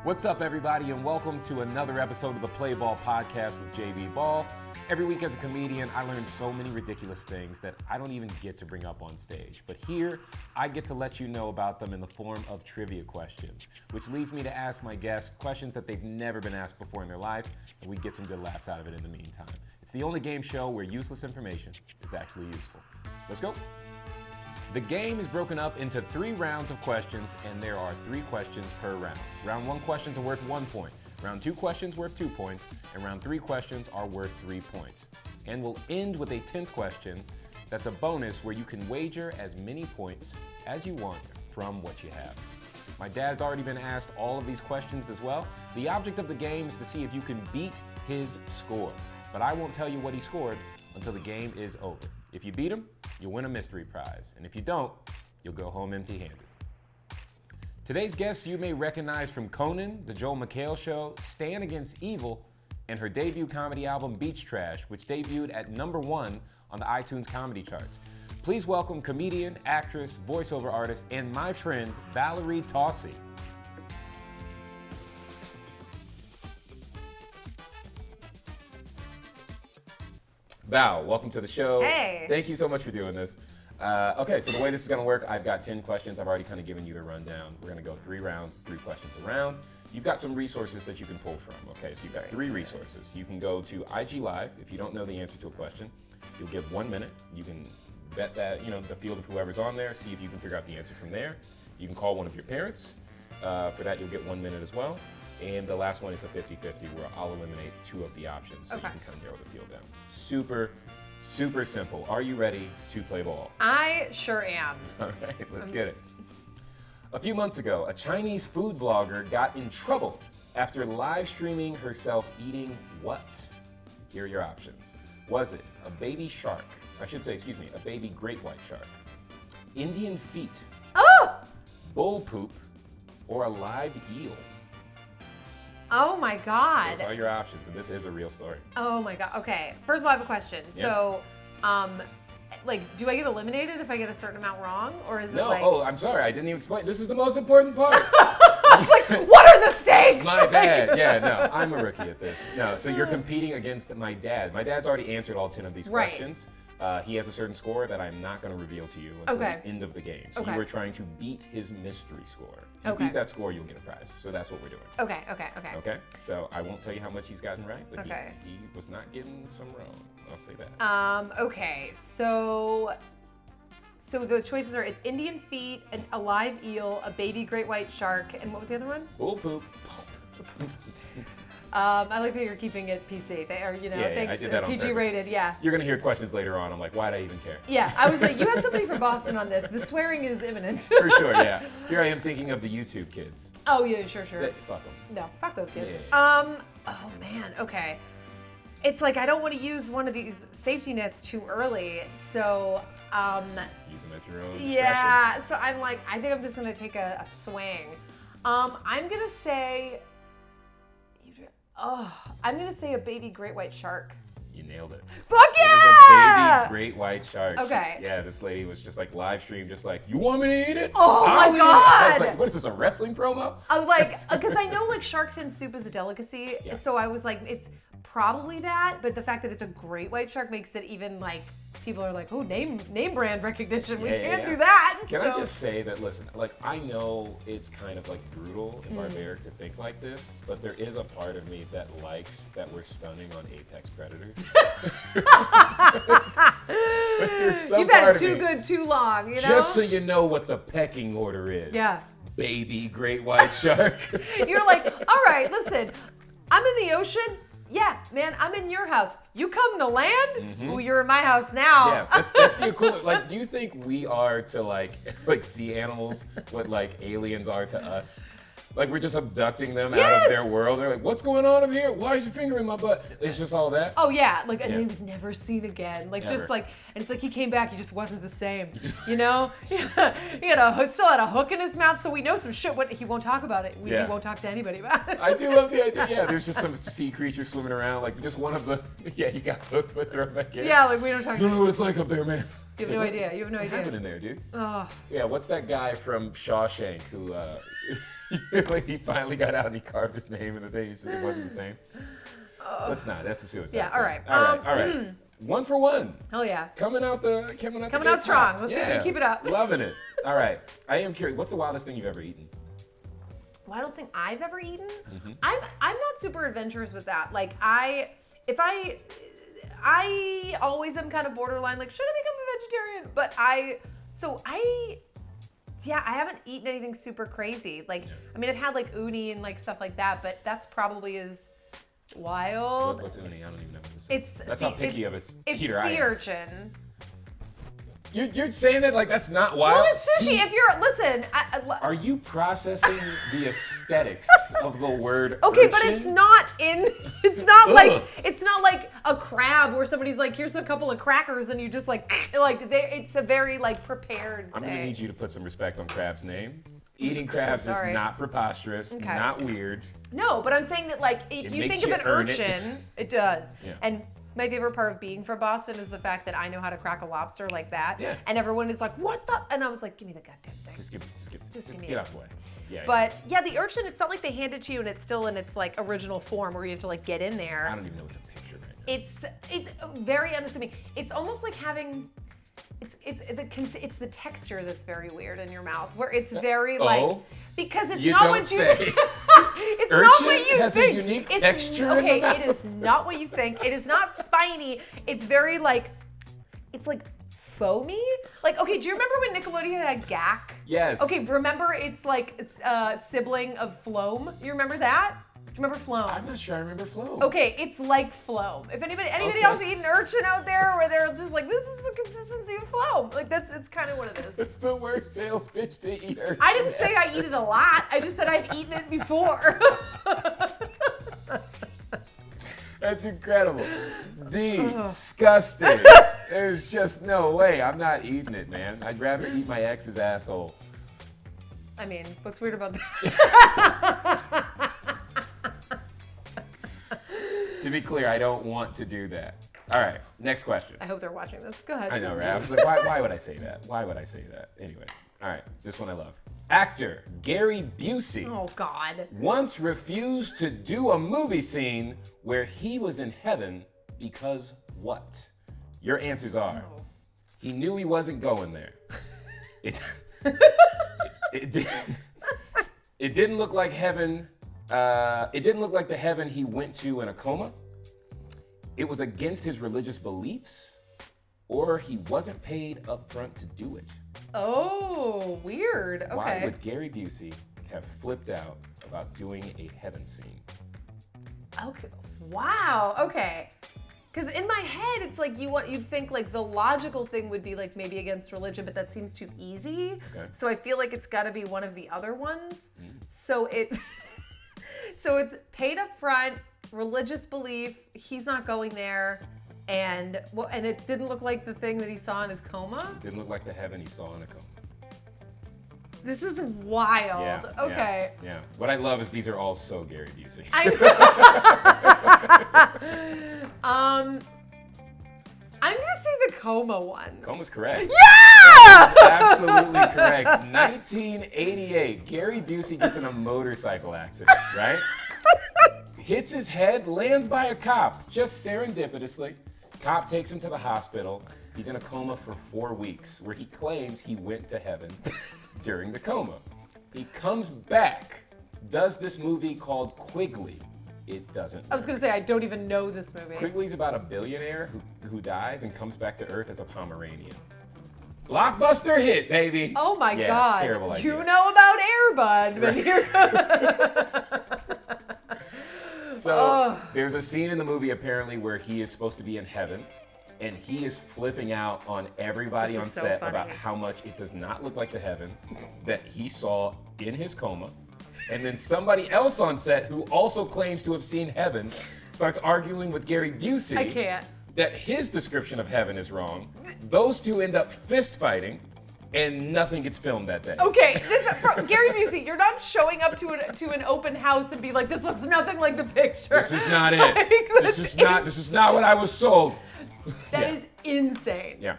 What's up, everybody, and welcome to another episode of the Play Ball Podcast with JB Ball. Every week as a comedian, I learn so many ridiculous things that I don't even get to bring up on stage. But here, I get to let you know about them in the form of trivia questions, which leads me to ask my guests questions that they've never been asked before in their life, and we get some good laughs out of it in the meantime. It's the only game show where useless information is actually useful. Let's go. The game is broken up into 3 rounds of questions, and there are 3 questions per round. Round 1 questions are worth 1 point. Round 2 questions worth 2 points, and round 3 questions are worth 3 points. And we'll end with a 10th question that's a bonus where you can wager as many points as you want from what you have. My dad's already been asked all of these questions as well. The object of the game is to see if you can beat his score. But I won't tell you what he scored until the game is over. If you beat him, you'll win a mystery prize. And if you don't, you'll go home empty-handed. Today's guest you may recognize from Conan, The Joel McHale Show, Stan Against Evil, and her debut comedy album Beach Trash, which debuted at #1 on the iTunes comedy charts. Please welcome comedian, actress, voiceover artist, and my friend, Valerie Tosi. Val, welcome to the show. Hey. Thank you so much for doing this. Okay, so the way this is gonna work, I've got 10 questions. I've already kind of given you the rundown. We're gonna go 3 rounds, 3 questions a round. You've got some resources that you can pull from, okay? So you've got 3 resources. You can go to IG Live. If you don't know the answer to a question, you'll give 1 minute. You can bet that, the field of whoever's on there, see if you can figure out the answer from there. You can call one of your parents. For that, you'll get 1 minute as well. And the last one is a 50-50 where I'll eliminate 2 of the options so you can kind of narrow the field down. Super, super simple. Are you ready to play ball? I sure am. All right, let's get it. A few months ago, a Chinese food blogger got in trouble after live streaming herself eating what? Here are your options. Was it a baby shark? A baby great white shark, Indian feet, bull poop, or a live eel? Oh my God. Those are your options, and this is a real story. Oh my God. Okay. First of all, I have a question. Yeah. So, do I get eliminated if I get a certain amount wrong, or is it No, like? I'm sorry, I didn't even explain. This is the most important part. What are the stakes? My bad. Yeah, no, I'm a rookie at this. No, so you're competing against my dad. My dad's already answered all 10 of these Right. questions. He has a certain score that I'm not going to reveal to you until the end of the game. So you were trying to beat his mystery score. If you beat that score, you'll get a prize. So that's what we're doing. Okay. Okay? So I won't tell you how much he's gotten right, but he was not getting some wrong. I'll say that. Okay. So the choices are: it's Indian feet, a live eel, a baby great white shark, and what was the other one? Bull poop. I like that you're keeping it PC. Thanks. I did that on PG purpose. rated. Yeah. You're going to hear questions later on. I'm like, why'd I even care? Yeah, I was like, you had somebody from Boston on this. The swearing is imminent. For sure, yeah. Here I am thinking of the YouTube kids. Oh yeah, sure. Fuck them. No, fuck those kids. Yeah. Oh man, okay. It's like I don't want to use one of these safety nets too early, so Use them at your own discretion. yeah. So I'm like, I think I'm just gonna take a swing. I'm gonna say a baby great white shark. You nailed it. Fuck It was yeah! a baby great white shark. Okay. Yeah, this lady was just like live stream, just like, you want me to eat it? Oh my I'll eat it." God! I was like, what is this, a wrestling promo? I like, because I know like shark fin soup is a delicacy, Yeah. so I was like, it's probably that, but the fact that it's a great white shark makes it even like, people are like, oh, name brand recognition, we can't do that. Can I just say that, listen, like, I know it's kind of like brutal and barbaric to think like this, but there is a part of me that likes that we're stunning on apex predators. There's some You've part had of too me- good too long, you know? Just so you know what the pecking order is. Yeah. Baby great white shark. You're like, all right, listen, I'm in the ocean. Yeah, man, I'm in your house. You come to land? Ooh, you're in my house now. Yeah, that's the equivalent. Like, do you think we are to like sea animals what like aliens are to us? Like we're just abducting them out of their world. They're like, what's going on up here? Why is your finger in my butt? It's just all that. Oh yeah, like and he was never seen again. Like Never. just like, and it's like he came back, he just wasn't the same. You know, he still had a hook in his mouth, so we know some shit. What he won't talk about it. He won't talk to anybody about it. I do love the idea. Yeah, there's just some sea creature swimming around. Like just one of the. Yeah, he got hooked, but throw it back in. Yeah, like we don't talk. You don't know what it's like up there, man. You have no idea. You have no What's idea. happening there, dude? Oh. Yeah, what's that guy from Shawshank who Like he finally got out and he carved his name in the thing. It wasn't the same. Let's not. That's a suicide. Yeah. thing. All right. All right. 1 for 1. Hell yeah. Coming out strong. Let's see if we can keep it up. Loving it. All right. I am curious. What's the wildest thing you've ever eaten? Wildest thing I've ever eaten? I'm not super adventurous with that. Like I always am kind of borderline. Like, should I become a vegetarian? But I haven't eaten anything super crazy. Like, I mean, I've had like uni and like stuff like that, but that's probably as wild. What's uni? I don't even know what this is. That's how picky of a eater I am. It's sea urchin. You're saying that like that's not wild? Well, it's sushi. If you're, listen. Are you processing the aesthetics of the word okay, urchin? but it's not like a crab where somebody's like, here's a couple of crackers and you just it's a very like prepared I'm thing. going to need you to put some respect on crab's name. Eating crabs is not preposterous, not weird. No, but I'm saying that like if you think of an urchin, it does. Yeah. And my favorite part of being from Boston is the fact that I know how to crack a lobster like that. Yeah. And everyone is like, what the? And I was like, give me the goddamn thing. Just give me get it. out the way. Yeah. But yeah, the urchin, it's not like they hand it to you and it's still in its like original form where you have to like get in there. I don't even know what to picture right now. It's very unassuming. It's almost like having it's the texture that's very weird in your mouth, where it's very like because it's not what you think. It's not what you has think. A unique it's texture. Okay, in the mouth. it is not what you think. It is not spiny. It's very like it's like foamy. Like, okay, do you remember when Nickelodeon had Gak? Yes. Okay, remember it's like sibling of Floam. You remember that? Do you remember Floam? I'm not sure I remember Floam. Okay, it's like Floam. If anybody else eating urchin out there where they're just like, this is the consistency of Floam. Like it's kind of what it is. It's the worst sales pitch to eat urchin. I didn't say I eat it a lot. I just said I've eaten it before. That's incredible. Disgusting. There's just no way. I'm not eating it, man. I'd rather eat my ex's asshole. I mean, what's weird about that? To be clear, I don't want to do that. All right, next question. I hope they're watching this. Go ahead. I know, right? I was like, why would I say that? Why would I say that? Anyways, all right, this one I love. Actor Gary Busey Oh, God. once refused to do a movie scene where he was in heaven because what? Your answers are, he knew he wasn't going there. It didn't look like heaven. It didn't look like the heaven he went to in a coma. It was against his religious beliefs, or he wasn't paid up front to do it. Oh, weird. Okay. Why would Gary Busey have flipped out about doing a heaven scene? Okay. Wow. Okay. Because in my head, it's like you'd think like the logical thing would be like maybe against religion, but that seems too easy. Okay. So I feel like it's got to be one of the other ones. So so it's paid up front, religious belief. He's not going there, and it didn't look like the thing that he saw in his coma. It didn't look like the heaven he saw in a coma. This is wild. Yeah, okay. Yeah. What I love is these are all so Gary Busey. I'm gonna say the coma one. Coma's correct. Yeah! Absolutely correct. 1988. Gary Busey gets in a motorcycle accident, right? Hits his head, lands by a cop, just serendipitously. Cop takes him to the hospital. He's in a coma for 4 weeks, where he claims he went to heaven during the coma. He comes back, does this movie called Quigley. It doesn't. I was gonna say I don't even know this movie. Quigley's about a billionaire who dies and comes back to Earth as a Pomeranian. Blockbuster hit, baby. Oh my God. Terrible idea. You know about Air Bud, but here So there's a scene in the movie apparently where he is supposed to be in heaven, and he is flipping out on everybody on set about how much it does not look like the heaven that he saw in his coma. And then somebody else on set who also claims to have seen heaven starts arguing with Gary Busey. I can't. That his description of heaven is wrong. Those two end up fist fighting, and nothing gets filmed that day. Okay, Gary Busey, you're not showing up to an open house and be like, this looks nothing like the picture. This is not it. This is not what I was sold. That is insane. Yeah.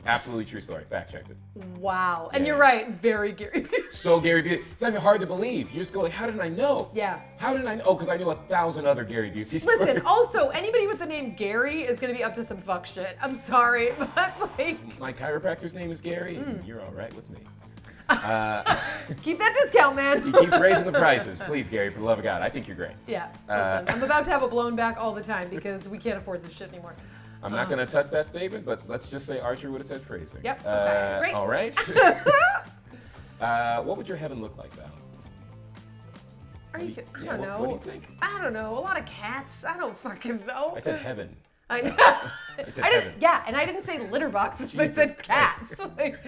Absolutely true story. Fact checked it. Wow. And Yeah. you're right. Very Gary Busey. So Gary Busey. It's not even hard to believe. You just go like, how did I know? Yeah. How did I know? Oh, because I knew 1,000 other Gary Busey stories. Listen, also, anybody with the name Gary is going to be up to some fuck shit. I'm sorry, but like... My chiropractor's name is Gary, and you're all right with me. Keep that discount, man. He keeps raising the prices. Please, Gary, for the love of God. I think you're great. Yeah, listen, I'm about to have it blown back all the time because we can't afford this shit anymore. I'm not going to touch that statement, but let's just say Archer would have said phrasing. Yep, okay, great. All right. What would your heaven look like, Val? Are you kidding? I don't know. What do you think? I don't know. A lot of cats. I don't fucking know. I said heaven. I know. I said heaven. Yeah, and I didn't say litter boxes. I said cats. Like,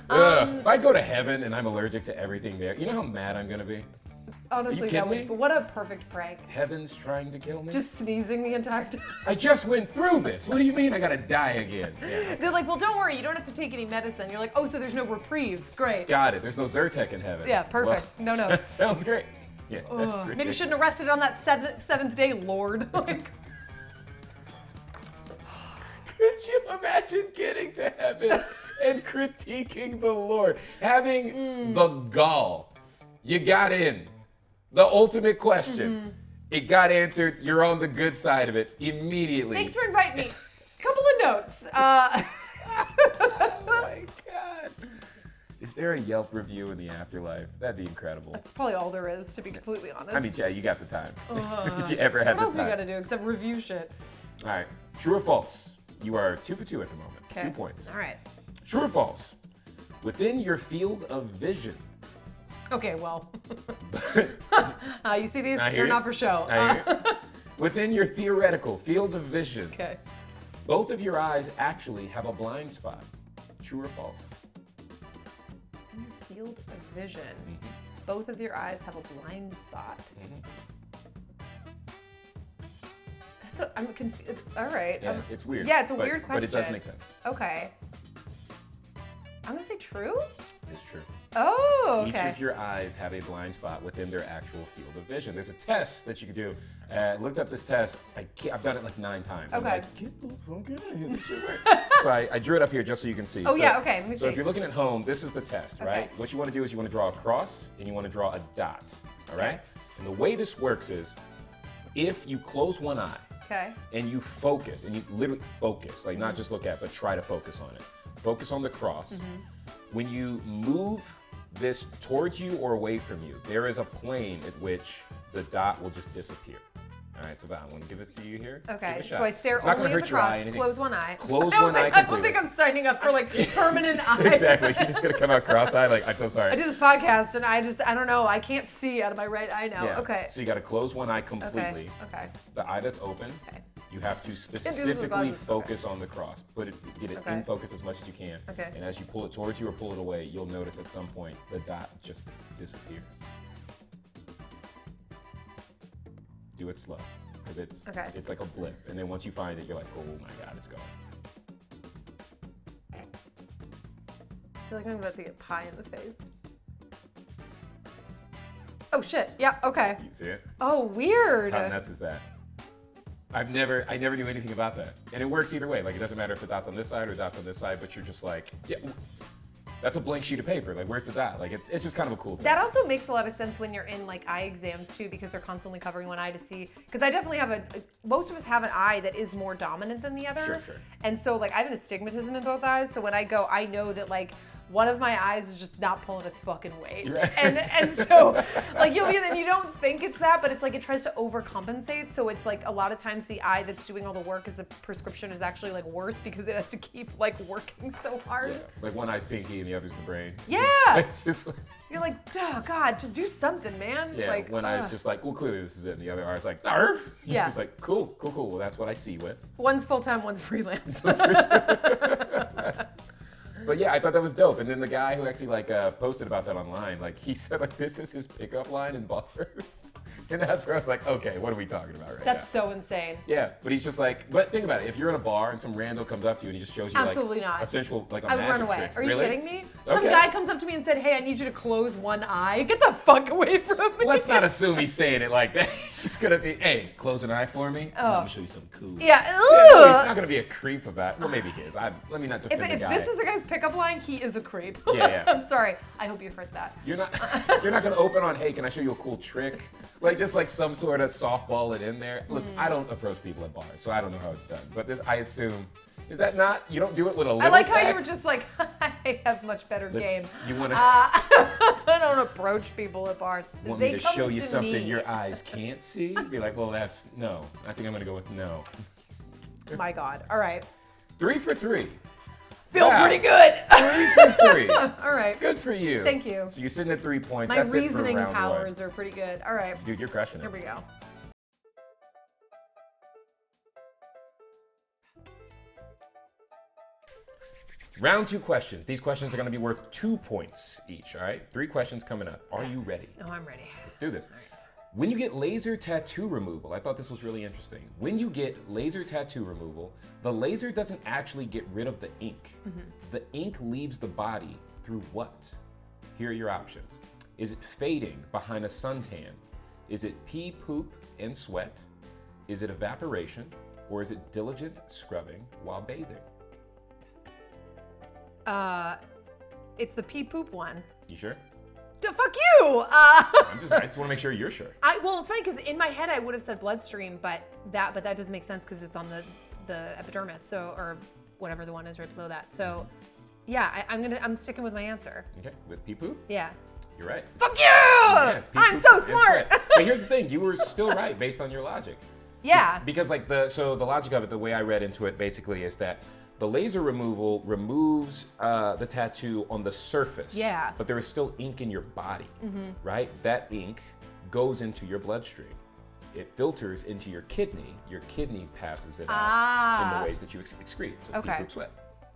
If I go to heaven and I'm allergic to everything there, you know how mad I'm going to be? honestly, kidding me? what a perfect prank. Heaven's trying to kill me? Just sneezing the entire time. I just went through this. What do you mean I gotta die again? Yeah. They're like, well, don't worry, you don't have to take any medicine. You're like, oh, so there's no reprieve. Great. Got it. There's no Zyrtec in heaven. Yeah, perfect. Well, No notes. Sounds great. Yeah, that's ridiculous. Maybe you shouldn't have rested on that seventh day, Lord. Like, Could you imagine getting to heaven and critiquing the Lord? Having the gall. You got in. The ultimate question. It got answered. You're on the good side of it immediately. thanks for inviting me. Couple of notes. Oh my God. Is there a Yelp review in the afterlife? That'd be incredible. That's probably all there is, to be completely honest. I mean, yeah, you got the time. If you ever had what else the you time. gotta do except review shit? All right. True or false? You are 2 for 2 at the moment. Okay. 2 points. All right. True or false? Within your field of vision. Okay, well. You see these? I hear They're you. not for show. I hear you. Within your theoretical field of vision, Okay. both of your eyes actually have a blind spot. True or false? In your field of vision, both of your eyes have a blind spot. That's what I'm confused. All right. Yeah, it's weird. Yeah, it's a but- weird question. But it does make sense. Okay. I'm gonna say true. It's true. Oh, Each okay. of your eyes have a blind spot within their actual field of vision. There's a test that you can do. Looked up this test. I've done it like 9 times. I'm Okay. like, get the fuck out of here. This shit works. So I drew it up here just so you can see. Oh, So- yeah, okay, let me So see. if you're looking at home, this is the test, right? Okay. What you want to do is you want to draw a cross and you want to draw a dot, all right? And the way this works is if you close one eye, Okay. and you focus, and you literally focus, like not just look at, but try to focus on it. Focus on the cross. When you move this towards you or away from you, there is a plane at which the dot will just disappear. All right, so Val, I want to give this to you here. Okay. Give it a shot. So I stare It's not only gonna at the hurt your eye, cross. anything. Close one eye. Close I don't one eye think, I don't completely. think I'm signing up for like permanent eye. Exactly. You're just gonna come out cross-eyed. Like, I'm so sorry. I do this podcast and I don't know. I can't see out of my right eye now. Yeah. Okay. So you got to close one eye completely. Okay. The eye that's open. Okay. You have to with specifically glasses. focus on the cross. Get it Okay. in focus as much as you can. Okay. And as you pull it towards you or pull it away, you'll notice at some point the dot just disappears. Do it slow, because it's like a blip. And then once you find it, you're like, oh my God, it's gone. I feel like I'm about to get pie in the face. Oh shit. Yeah. Okay. You see it? Oh, weird. How nuts is that? I never knew anything about that. And it works either way. Like, it doesn't matter if the dot's on this side or the dot's on this side, but you're just like, yeah, that's a blank sheet of paper. Like, where's the dot? Like, it's just kind of a cool thing. That also makes a lot of sense when you're in like eye exams too, because they're constantly covering one eye to see. Because I definitely have most of us have an eye that is more dominant than the other. Sure. And so like I have an astigmatism in both eyes. So when I go, I know that like one of my eyes is just not pulling its fucking weight. Right. And so like you'll be, and you don't think it's that, but it's like it tries to overcompensate. So it's like a lot of times the eye that's doing all the work as the prescription is actually like worse because it has to keep like working so hard. Yeah. Like one eye's pinky and the other's the brain. Yeah. Just like, You're like, duh, God, just do something, man. yeah, like, one eye's just like, well, clearly this is it. And the other eye's like, arf. Yeah. Just like, cool. Well, that's what I see with. One's full-time, one's freelance. But yeah, I thought that was dope. And then the guy who actually like posted about that online, like he said like this is his pickup line in bars. And that's where I was like, okay, what are we talking about right That's so insane. Yeah, but he's just like, but think about it. If you're in a bar and some rando comes up to you and he just shows you Absolutely like not. a sensual, like a I would magic run away. trick. Are you Really? kidding me? Some Okay. guy comes up to me and said, hey, I need you to close one eye. Get the fuck away from me. Let's not assume he's saying it like that. He's just gonna be, hey, close an eye for me. Oh. Let me show you some cool. Yeah. Yeah, no, Ugh. he's not gonna be a creep about it. Well, maybe he is. Let me not defend the If guy. this is a guy's pickup line, he is a creep. Yeah. I'm sorry. I hope you heard that. You're not gonna open on, hey, can I show you a cool trick? Like just like some sort of softball it in there. Listen, I don't approach people at bars, so I don't know how it's done. But this, I assume, is that not? You don't do it with a little. I like how you tact? were just like, I have much better game. You want to? I don't approach people at bars. Want They me to come show you to something me. your eyes can't see? Be like, well, that's no. I think I'm gonna go with no. My God. All right. 3 for 3. Feel Wow. pretty good. 3 for 3. All right. Good for you. Thank you. So you're sitting at 3 points. My That's reasoning it for round powers one. are pretty good. All right. Dude, you're crushing it. Here we go. Round 2 questions. These questions are going to be worth 2 points each, all right? 3 questions coming up. Are you ready? No, I'm ready. Let's do this. When you get laser tattoo removal, I thought this was really interesting. When you get laser tattoo removal, the laser doesn't actually get rid of the ink. The ink leaves the body through what? Here are your options. Is it fading behind a suntan? Is it pee, poop, and sweat? Is it evaporation? Or is it diligent scrubbing while bathing? It's the pee poop one. You sure? Fuck you. I just want to make sure you're sure. Well, it's funny because in my head I would have said bloodstream, but that doesn't make sense because it's on the epidermis, so or whatever the one is right below that. So, yeah, I'm sticking with my answer. Okay, with pee, poop? Yeah. You're right. Fuck you! Yeah, it's pee, I'm poop, so and smart. sweat. But here's the thing, you were still right based on your logic. Yeah. Because like the logic of it, the way I read into it basically is that the laser removal removes the tattoo on the surface. Yeah. But there is still ink in your body, right? That ink goes into your bloodstream. It filters into your kidney. Your kidney passes it out in the ways that you excrete. So pee, Okay. poop, sweat.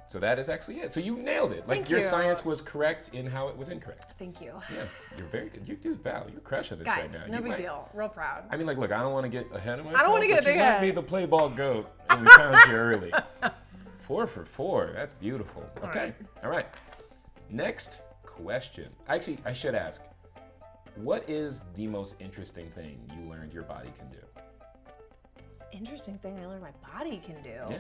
So that is actually it. So you nailed it. Like Thank your you. science was correct in how it was incorrect. Thank you. Yeah, you're very good. You do, Val. You're crushing this Guys, right now. no You big might- deal. Real proud. I mean, like, look, I don't want to get ahead of myself. wanna get but a big you might head. be the play ball goat, and we found you early. 4 for 4. That's beautiful. Okay. All right. Next question. Actually, I should ask, what is the most interesting thing you learned your body can do? Interesting thing I learned my body can do. Yeah.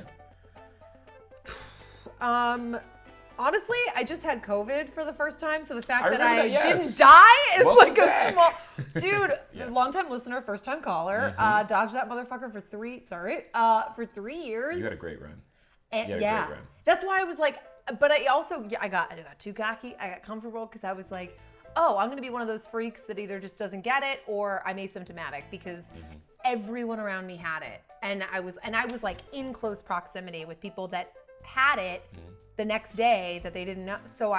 Honestly, I just had COVID for the first time, so the fact I that remember I that, yes. didn't die is Welcome like back. a small dude. Yeah. Long-time listener, first-time caller. Dodged that motherfucker for 3 years. You had a great run. And You had a yeah, great run. that's why I was like, but I also I got too cocky. I got comfortable because I was like, oh, I'm gonna be one of those freaks that either just doesn't get it or I'm asymptomatic because everyone around me had it, and I was like in close proximity with people that had it the next day that they didn't know. So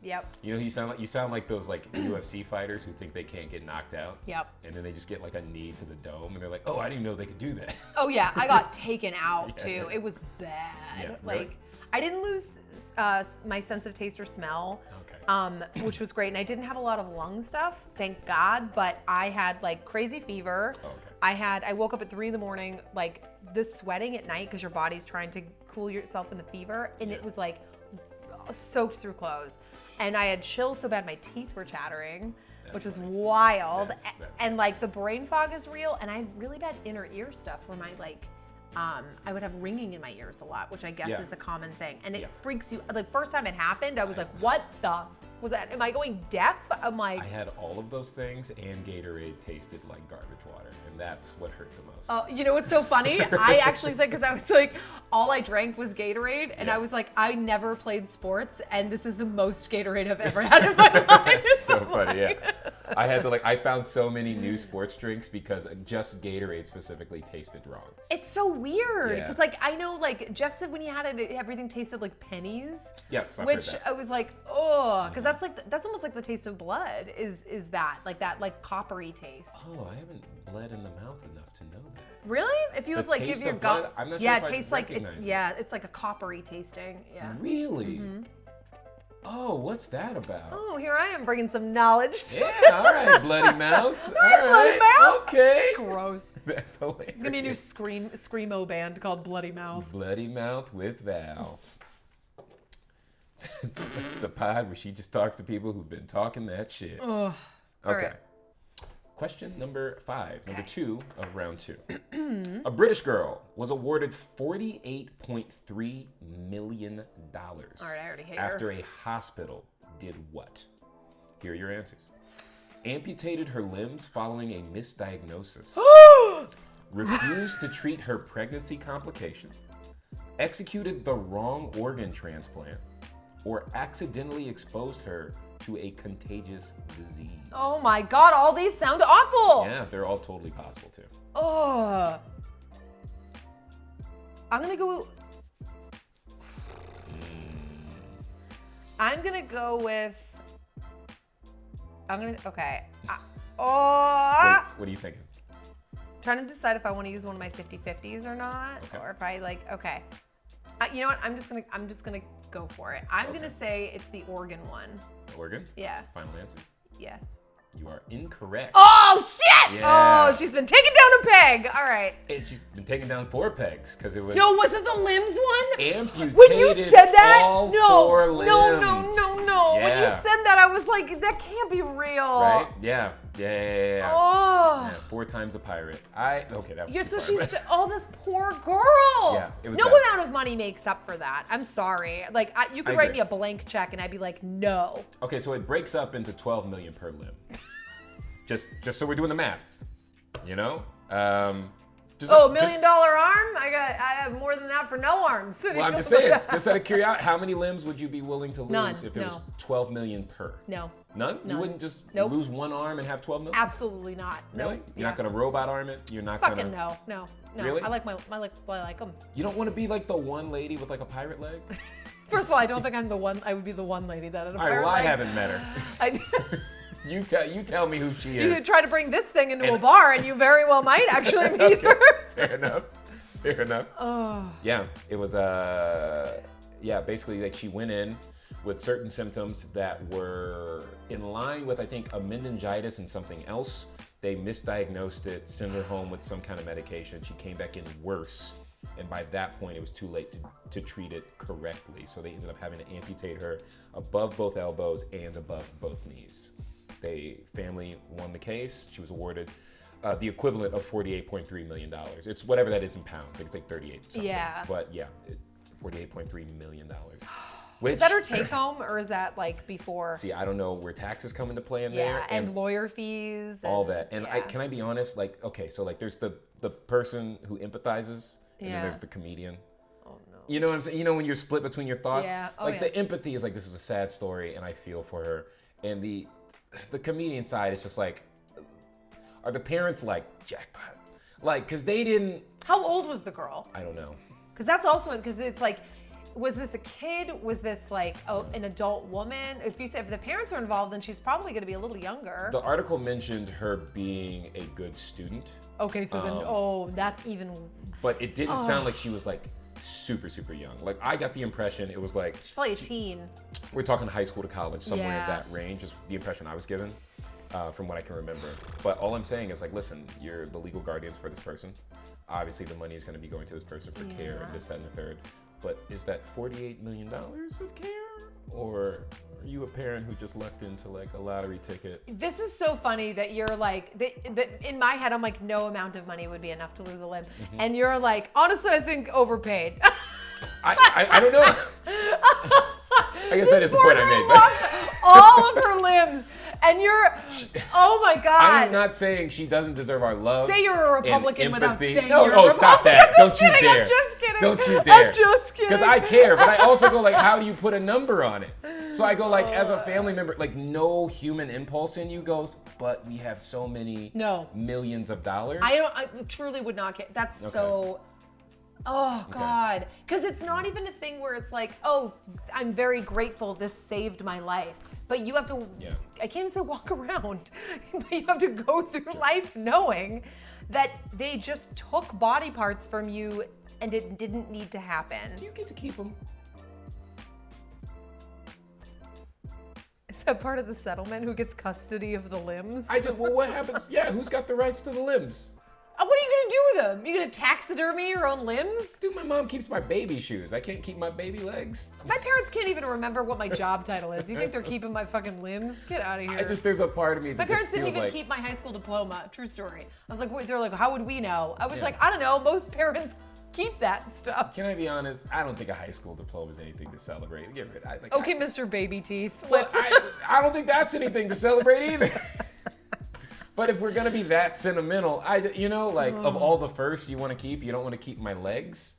yep. You know who you sound like? You sound like those like UFC fighters who think they can't get knocked out. Yep. And then they just get like a knee to the dome, and they're like, "Oh, I didn't even know they could do that." Oh yeah, I got taken out Yeah. too. It was bad. Yeah, Like really? I didn't lose my sense of taste or smell. Okay. Which was great. And I didn't have a lot of lung stuff, thank God, but I had like crazy fever. Oh, okay. I woke up at 3 a.m, like the sweating at night because your body's trying to cool yourself in the fever. And it was like soaked through clothes. And I had chills so bad my teeth were chattering, which was wild. That's And like the brain fog is real. And I had really bad inner ear stuff where my like, I would have ringing in my ears a lot, which I guess Yeah. is a common thing. And it Yeah. freaks you. Like first time it happened, I was like, what the was that? Am I going deaf? I'm like, I had all of those things, and Gatorade tasted like garbage water, and that's what hurt the most. you know what's so funny? I actually said, because I was like, all I drank was Gatorade, and Yeah. I was like, I never played sports, and this is the most Gatorade I've ever had in my life. It's so I'm funny, like- yeah. I had to I found so many new sports drinks because just Gatorade specifically tasted wrong. It's so weird, Yeah. because like I know, like Jeff said when he had it, everything tasted like pennies. Yes, I've heard Which that. I was like, oh, because that's almost like the taste of blood. Is that coppery taste? Oh, I haven't bled in the mouth enough to know that. Really? If you The have like taste give your of blood? gut, I'm not sure yeah, if it I'd tastes like recognize it. yeah, it's like a coppery tasting. Yeah. Really? Oh, what's that about? Oh, here I am bringing some knowledge to Yeah, all right, Bloody Mouth. All right, Bloody Mouth. Okay. Gross. That's hilarious. It's gonna be a new screamo band called Bloody Mouth. Bloody Mouth with Val. It's a pod where she just talks to people who've been talking that shit. Ugh. Okay. right. Question number 5, number 2 of round 2. A British girl was awarded $48.3 million All right, I already hate after her. a hospital did what? Here are your answers. Amputated her limbs following a misdiagnosis. Refused to treat her pregnancy complication. Executed the wrong organ transplant. Or accidentally exposed her to a contagious disease. Oh my God, all these sound awful. Yeah, they're all totally possible too. Oh. I'm gonna go. I'm gonna go with. Okay. What are you thinking? Trying to decide if I want to use one of my 50-50s or not, Okay. or if I okay. You know what? I'm just gonna go for it. I'm gonna say it's the organ one. Oregon? Yeah. Final answer? Yes. You are incorrect. Oh shit! Yeah. Oh, she's been taken down a peg. All right. And she's been taken down 4 pegs because it was No, was it the limbs one? amputated When you said that, all no, 4 limbs. no. When you Yeah. said that, I was like, that can't be real. Right? Yeah. Oh. Yeah, 4 times a pirate. Okay, that was Yeah, too so far, she's but- just, this poor girl. Yeah, it was no bad. amount of money makes up for that. I'm sorry. Like, you could I write agree. me a blank check and I'd be like, no. Okay, so it breaks up into 12 million per limb. just so we're doing the math, you know? $1 million arm? I have more than that for no arms. Well, I'm just saying, just out of curiosity, how many limbs would you be willing to lose None, if it no. was 12 million per? No. None? You None. wouldn't just Nope. lose one arm and have 12 million? Absolutely not. Really? Nope. You're not gonna robot arm it? You're not Fucking gonna... no. Really? I like them. You don't want to be like the one lady with like a pirate leg? First of all, I don't think I'm the one. I would be the one lady that had a All right, pirate well, I leg. haven't met her. You tell me who she You is. could try to bring this thing into a And- bar, and you very well might actually meet Okay, her. Fair enough. Oh. Yeah, it was basically like she went in with certain symptoms that were in line with, I think, a meningitis and something else. They misdiagnosed it, sent her home with some kind of medication. She came back in worse, and by that point it was too late to treat it correctly. So they ended up having to amputate her above both elbows and above both knees. Family won the case. She was awarded the equivalent of $48.3 million. It's whatever that is in pounds. It's like 38 something. Yeah. But yeah, $48.3 million. Which, Is that her take home, or is that like before? See, I don't know where taxes come into play in Yeah, there. and lawyer fees. all and- that. And yeah. can I be honest? Like, okay, so like there's the person who empathizes, and Yeah. then there's the comedian. Oh no. You know what I'm saying? You know when you're split between your thoughts? Yeah. Oh, like yeah. the empathy is like, this is a sad story and I feel for her. And the comedian side is just like, are the parents like, jackpot? Like, cause they didn't, How old was the girl? I don't know. Because that's also because it's like, was this a kid? Was this like an adult woman? If the parents are involved, then she's probably going to be a little younger. The article mentioned her being a good student, Okay, so then that's even. but it didn't sound like she was like super, super young. Like I got the impression it was like, She's probably a teen. we're talking high school to college, somewhere in Yeah. that range is the impression I was given from what I can remember. But all I'm saying is like, listen, you're the legal guardians for this person. Obviously the money is going to be going to this person for care and this, that, and the third. But is that $48 million of care? Or are you a parent who just lucked into like a lottery ticket? This is so funny that you're like, in my head, I'm like, no amount of money would be enough to lose a limb. Mm-hmm. And you're like, honestly, I think overpaid. I don't know. I guess that is the point I made. Lost all of her limbs. And you're, oh my God. I'm not saying she doesn't deserve our love. Say you're a and Republican without empathy. saying No, you're oh, a stop Republican. that. Don't you I'm dare. just kidding. Don't you dare. I'm just kidding. Because I care, but I also go like, how do you put a number on it? So I go like, as a family member, like no human impulse in you goes, but we have so many millions of dollars. I truly would not care. That's so, oh God. Because it's not even a thing where it's like, oh, I'm very grateful this saved my life. But you have to, I can't even say walk around, but you have to go through life knowing that they just took body parts from you and it didn't need to happen. Do you get to keep them? that part of the settlement? Who gets custody of the limbs? Well, what happens? Yeah, who's got the rights to the limbs? What are you gonna do with them? You gonna taxidermy your own limbs? Dude, my mom keeps my baby shoes. I can't keep my baby legs. My parents can't even remember what my job title is. You think they're keeping my fucking limbs? Get out of here. There's a part of me that my parents just didn't feels even like, keep my high school diploma. True story. I was like, wait, they're like, how would we know? I was like, I don't know. Most parents keep that stuff. Can I be honest? I don't think a high school diploma is anything to celebrate. Get rid of it. Okay, Mr. Baby Teeth. Well, I don't think that's anything to celebrate either. But if we're gonna be that sentimental, of all the firsts you want to keep, you don't want to keep my legs.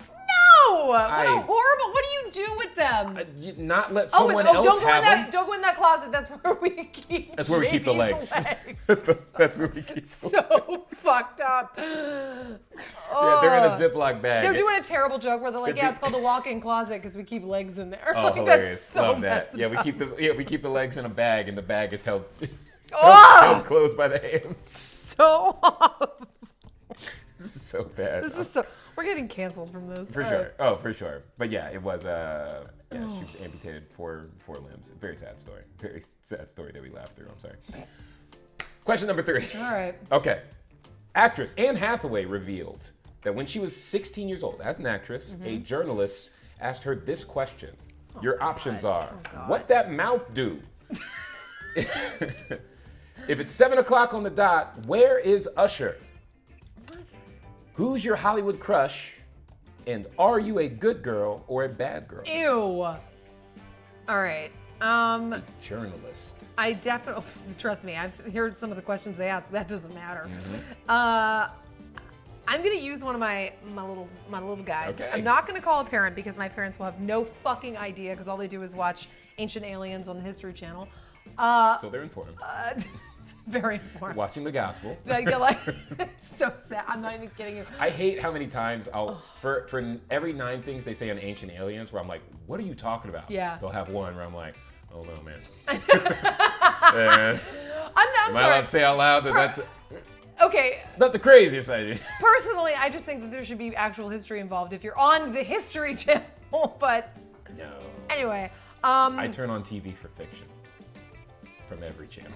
No! What a horrible! What do you do with them? Not let someone else have them. Don't go in that closet. That's where we keep. That's where we keep the legs. That's where we keep. So fucked up. Yeah, they're in a Ziploc bag. They're doing a terrible joke where they're like, "Yeah, it's called the walk-in closet because we keep legs in there." Oh, like, hilarious! That's so Love that. Yeah, we keep the legs in a bag, and the bag is held closed by the hands. So awful. This is so bad. We're getting canceled from this. For sure. Oh, for sure. But yeah, it was. She was amputated four limbs. Very sad story. Very sad story that we laughed through. I'm sorry. Question number 3. All right. Okay. Actress Anne Hathaway revealed that when she was 16 years old, as an actress, a journalist asked her this question. Your options are: what that mouth do? If it's 7 o'clock on the dot, where is Usher? Who's your Hollywood crush? And are you a good girl or a bad girl? Ew. All right. A journalist. I definitely, trust me, I've heard some of the questions they ask. That doesn't matter. I'm gonna use one of my little guys. Okay. I'm not gonna call a parent because my parents will have no fucking idea because all they do is watch Ancient Aliens on the History Channel. So they're informed. Very informed. Watching the gospel. It's so sad. I'm not even kidding you. I hate how many times for every 9 things they say on Ancient Aliens where I'm like, what are you talking about? Yeah. They'll have one where I'm like, oh no, man. I'm Am I sorry. allowed to say out loud that that's Okay. not the craziest idea? Personally, I just think that there should be actual history involved if you're on the History Channel. But No. anyway. I turn on TV for fiction. From every channel.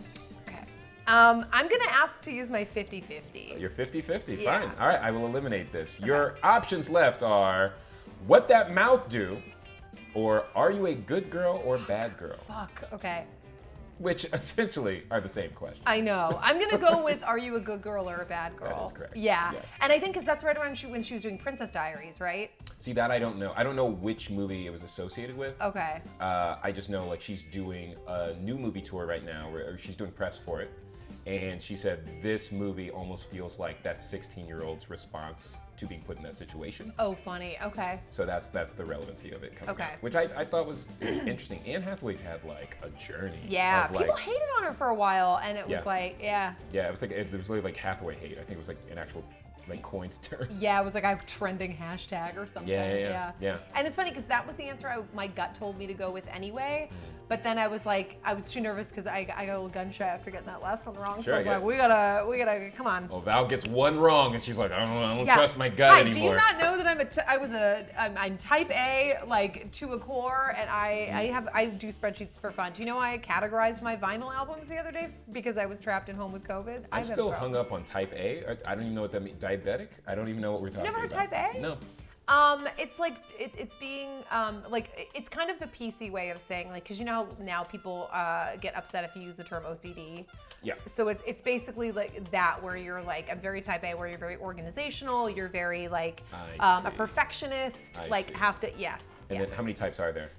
Okay. I'm gonna ask to use my 50-50. You're 50-50, Yeah. fine. All right, I will eliminate this. Your options left are what that mouth do, or are you a good girl or bad girl? Fuck. Okay. Which essentially are the same question. I know. I'm gonna go with are you a good girl or a bad girl? That is correct. Yeah. Yes. And I think because that's right around when she was doing Princess Diaries, right? See, that I don't know. I don't know which movie it was associated with. Okay. I just know like she's doing a new movie tour right now, or she's doing press for it, and she said this movie almost feels like that 16-year-old's response to being put in that situation. Oh, funny. Okay. So that's the relevancy of it coming Okay. out, which I thought was interesting. Anne Hathaway's had like a journey. Yeah. of, like, People hated on her for a while, and it was Yeah. like, yeah. Yeah, it was like there was really like Hathaway hate. I think it was like an actual like coins term. Yeah, it was like a trending hashtag or something. Yeah. And it's funny because that was the answer my gut told me to go with anyway. But then I was too nervous because I got a little gun shy after getting that last one wrong. Sure, so I was like, we gotta, come on. Well, Val gets one wrong, and she's like, I don't Yeah. trust my gut Hi, anymore. do you not know that I'm type A, like to a core, and I do spreadsheets for fun. Do you know I categorized my vinyl albums the other day because I was trapped at home with COVID? I'm still hung up on type A. I don't even know what that means. Diabetic? I don't even know what we're talking Never heard about. type A? No. It's like it's being like it's kind of the PC way of saying like because you know how now people get upset if you use the term OCD. Yeah. So it's basically like that where you're like I'm very type A where you're very organizational, you're very like a perfectionist, I see. have to yes. And yes. then how many types are there?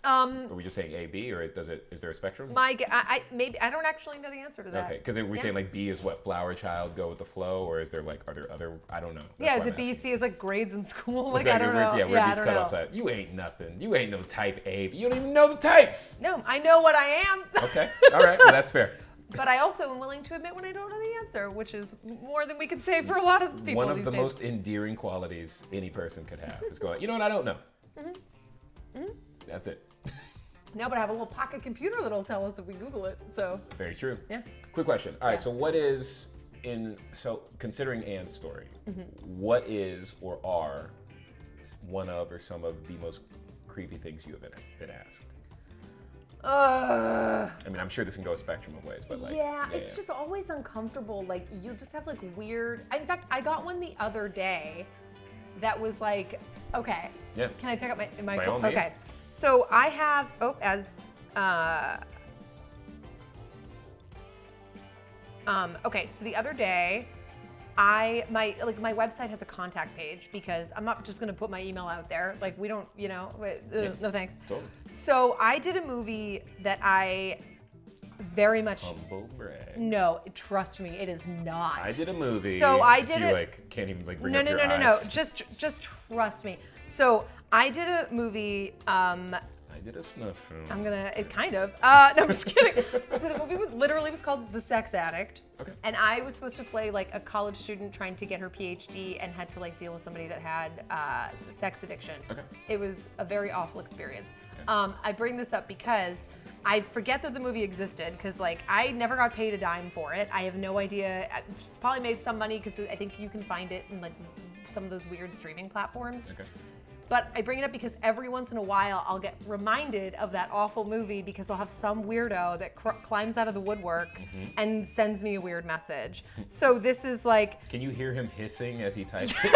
Are we just saying A, B, or is there a spectrum? I don't actually know the answer to that. Okay, because we're saying like B is what flower child, go with the flow, or is there like are there other? I don't know. That's Yeah, why is it I'm asking. B, C is like grades in school? Like Okay, I don't know. Yeah, where I these don't cut know. offs at? You ain't nothing. You ain't no type A. You don't even know the types. No, I know what I am. Okay, all right, well that's fair. But I also am willing to admit when I don't know the answer, which is more than we can say for a lot of people. One of these the days. most endearing qualities any person could have is going, you know what, I don't know. That's it. No, but I have a little pocket computer that'll tell us if we Google it. So Very true. yeah. Quick question. All right, Yeah. so what is considering Anne's story, what is or are one of or some of the most creepy things you have been asked? I mean, I'm sure this can go a spectrum of ways, but like... Yeah, it's just always uncomfortable. Like, you just have like weird... In fact, I got one the other day that was like, okay. Yeah. Can I pick up my By all means. Okay. So I have, okay, so the other day, my website has a contact page because I'm not just gonna put my email out there. Like, we don't, no thanks. Totally. So I did a movie that I very much... Humble brag. No, trust me, it is not. I did a movie. So I did you it. like can't even like bring No, up no, your no, no, no. eyes. Just trust me. So I did a movie. I did a snuff film. I'm gonna. It kind of. No, I'm just kidding. So the movie was called The Sex Addict. Okay. And I was supposed to play like a college student trying to get her PhD and had to like deal with somebody that had sex addiction. Okay. It was a very awful experience. Okay. I bring this up because I forget that the movie existed because like I never got paid a dime for it. I have no idea. It's probably made some money because I think you can find it in like some of those weird streaming platforms. Okay. But I bring it up because every once in a while I'll get reminded of that awful movie because I'll have some weirdo that climbs out of the woodwork and sends me a weird message. So this is like... Can you hear him hissing as he types it?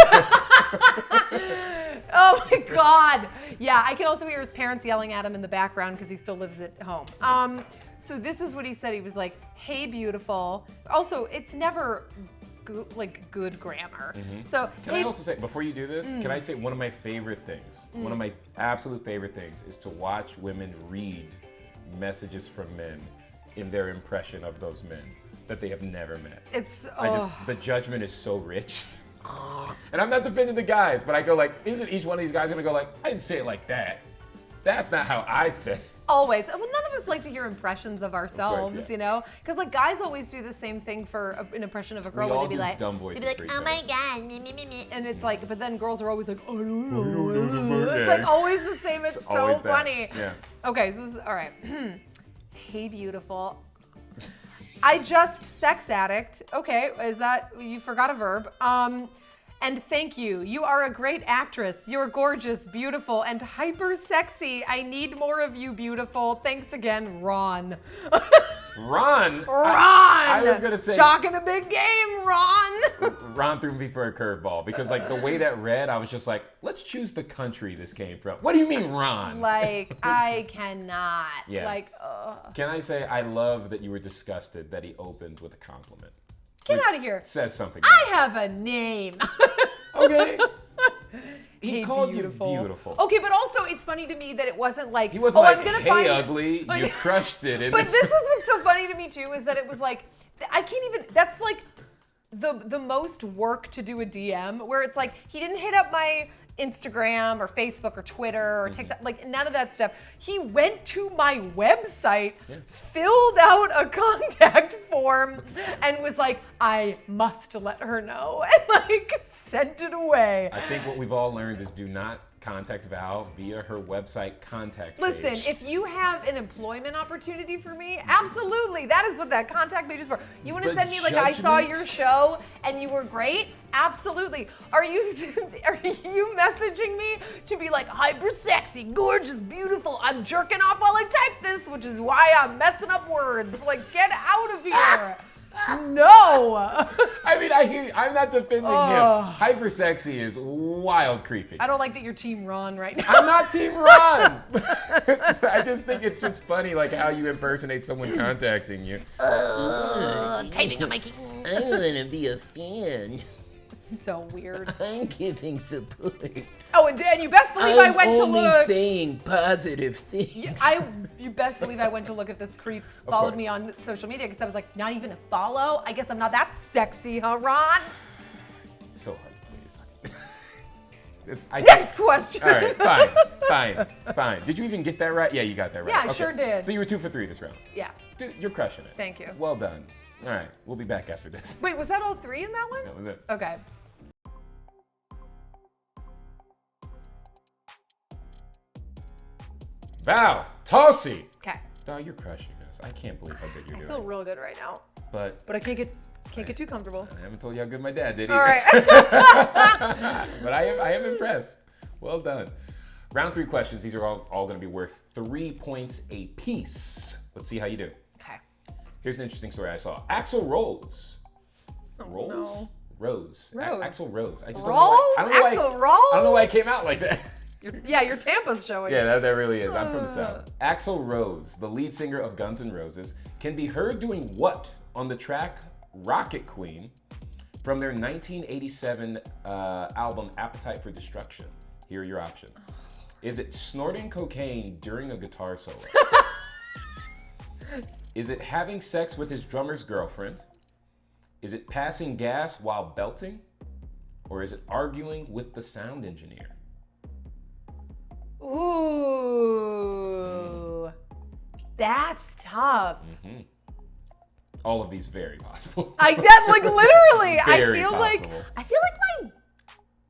Oh my God. Yeah, I can also hear his parents yelling at him in the background because he still lives at home. So this is what he said. He was like, hey, beautiful. Also, it's never... good grammar. So Can I also say, before you do this, can I say one of my favorite things, one of my absolute favorite things is to watch women read messages from men in their impression of those men that they have never met. The judgment is so rich. And I'm not defending the guys, but I go like, isn't each one of these guys gonna go like, I didn't say it like that. That's not how I said it. Always. Well, none of us like to hear impressions of ourselves, Of course, you know? Because like guys always do the same thing for an impression of a girl We where all they'd be do like, dumb voices they'd be for like, each oh my other. God, me, me, me, me. And it's like, but then girls are always like, oh, Yeah. it's like always the same. It's so always that. funny. Yeah. Okay, so this is, all right. Hey, beautiful. I just sex addict. Okay, is that, you forgot a verb. And thank you. You are a great actress. You're gorgeous, beautiful, and hyper sexy. I need more of you, beautiful. Thanks again, Ron. Ron? Ron! I was gonna say... Chalking a big game, Ron! Ron threw me for a curveball because like the way that read, I was just like, let's choose the country this came from. What do you mean, Ron? Like, I cannot. Yeah. Like, ugh. Can I say I love that you were disgusted that he opened with a compliment? Get out of here. Says something. I have a name. Okay. He Hey, called beautiful. you beautiful. Okay, but also it's funny to me that it wasn't like, He wasn't like, I'm gonna hey, find ugly, Like- you crushed it. In But this is what's so funny to me too, is that it was like, I can't even, that's like the most work to do a DM, where it's like, he didn't hit up my Instagram or Facebook or Twitter or TikTok, like none of that stuff. He went to my website, filled out a contact form, and was like, I must let her know, and like sent it away. I think what we've all learned is do not contact Val via her website contact Listen, page. if you have an employment opportunity for me, absolutely. That is what that contact page is for. You want to But send me like, I saw judgment? your show and you were great? Absolutely. Are you messaging me to be like hyper sexy, gorgeous, beautiful? I'm jerking off while I type this, which is why I'm messing up words. Like, get out of here. No. I mean, I hear you. I'm not defending him. Hyper sexy is wild creepy. I don't like that you're Team Ron right now. I'm not Team Ron. I just think it's just funny, like how you impersonate someone contacting you. Typing on my key. I want to be a fan. So weird. I'm giving support. Oh, and you best believe I went to I'm only look. saying positive things. You best believe I went to look if this creep followed course. me on social media because I was like, not even a follow? I guess I'm not that sexy, huh, Ron? So hard, please. Next question. All right, fine. Did you even get that right? Yeah, you got that right. Yeah, I sure did. So you were 2 for 3 this round. Yeah. Dude, you're crushing it. Thank you. Well done. All right, we'll be back after this. Wait, was that all three in that one? That was it. Okay. Val Tosi. Okay. Dog, you're crushing this. I can't believe how good you're I doing. feel real good right now, But but I can't get too comfortable. I haven't told you how good my dad did either. All right. But I am impressed. Well done. Round 3 questions. These are all going to be worth 3 points apiece. Let's see how you do. Okay. Here's an interesting story I saw. Axl Rose. Oh, no. Rose. Rose. Axl Rose. I just Rolls? Axl Rolls? I don't know why it came out like that. Your Tampa's showing. Yeah, that really is. I'm from the South. Axl Rose, the lead singer of Guns N' Roses, can be heard doing what on the track Rocket Queen from their 1987 album Appetite for Destruction? Here are your options. Is it snorting cocaine during a guitar solo? Is it having sex with his drummer's girlfriend? Is it passing gas while belting? Or is it arguing with the sound engineer? Ooh, that's tough. Mm-hmm. All of these very possible. Literally. Very I feel possible. like my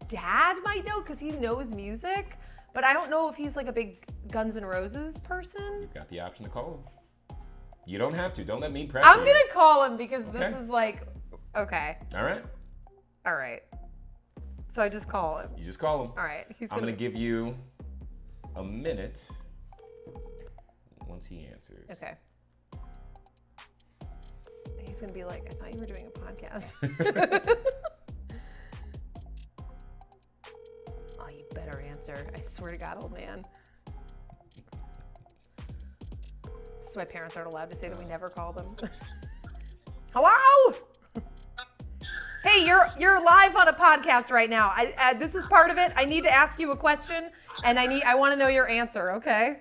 dad might know because he knows music, but I don't know if he's like a big Guns N' Roses person. You've got the option to call him. You don't have to. Don't let me pressure I'm you. gonna call him because Okay. this is like, okay, All right. all right. So I just call him. You just call him. All right, I'm gonna give you a minute once he answers. Okay. He's gonna be like, I thought you were doing a podcast. Oh, you better answer. I swear to God, old man. So my parents aren't allowed to say that we never call them. Hello? Hey, you're live on a podcast right now. This is part of it. I need to ask you a question, and I want to know your answer. Okay?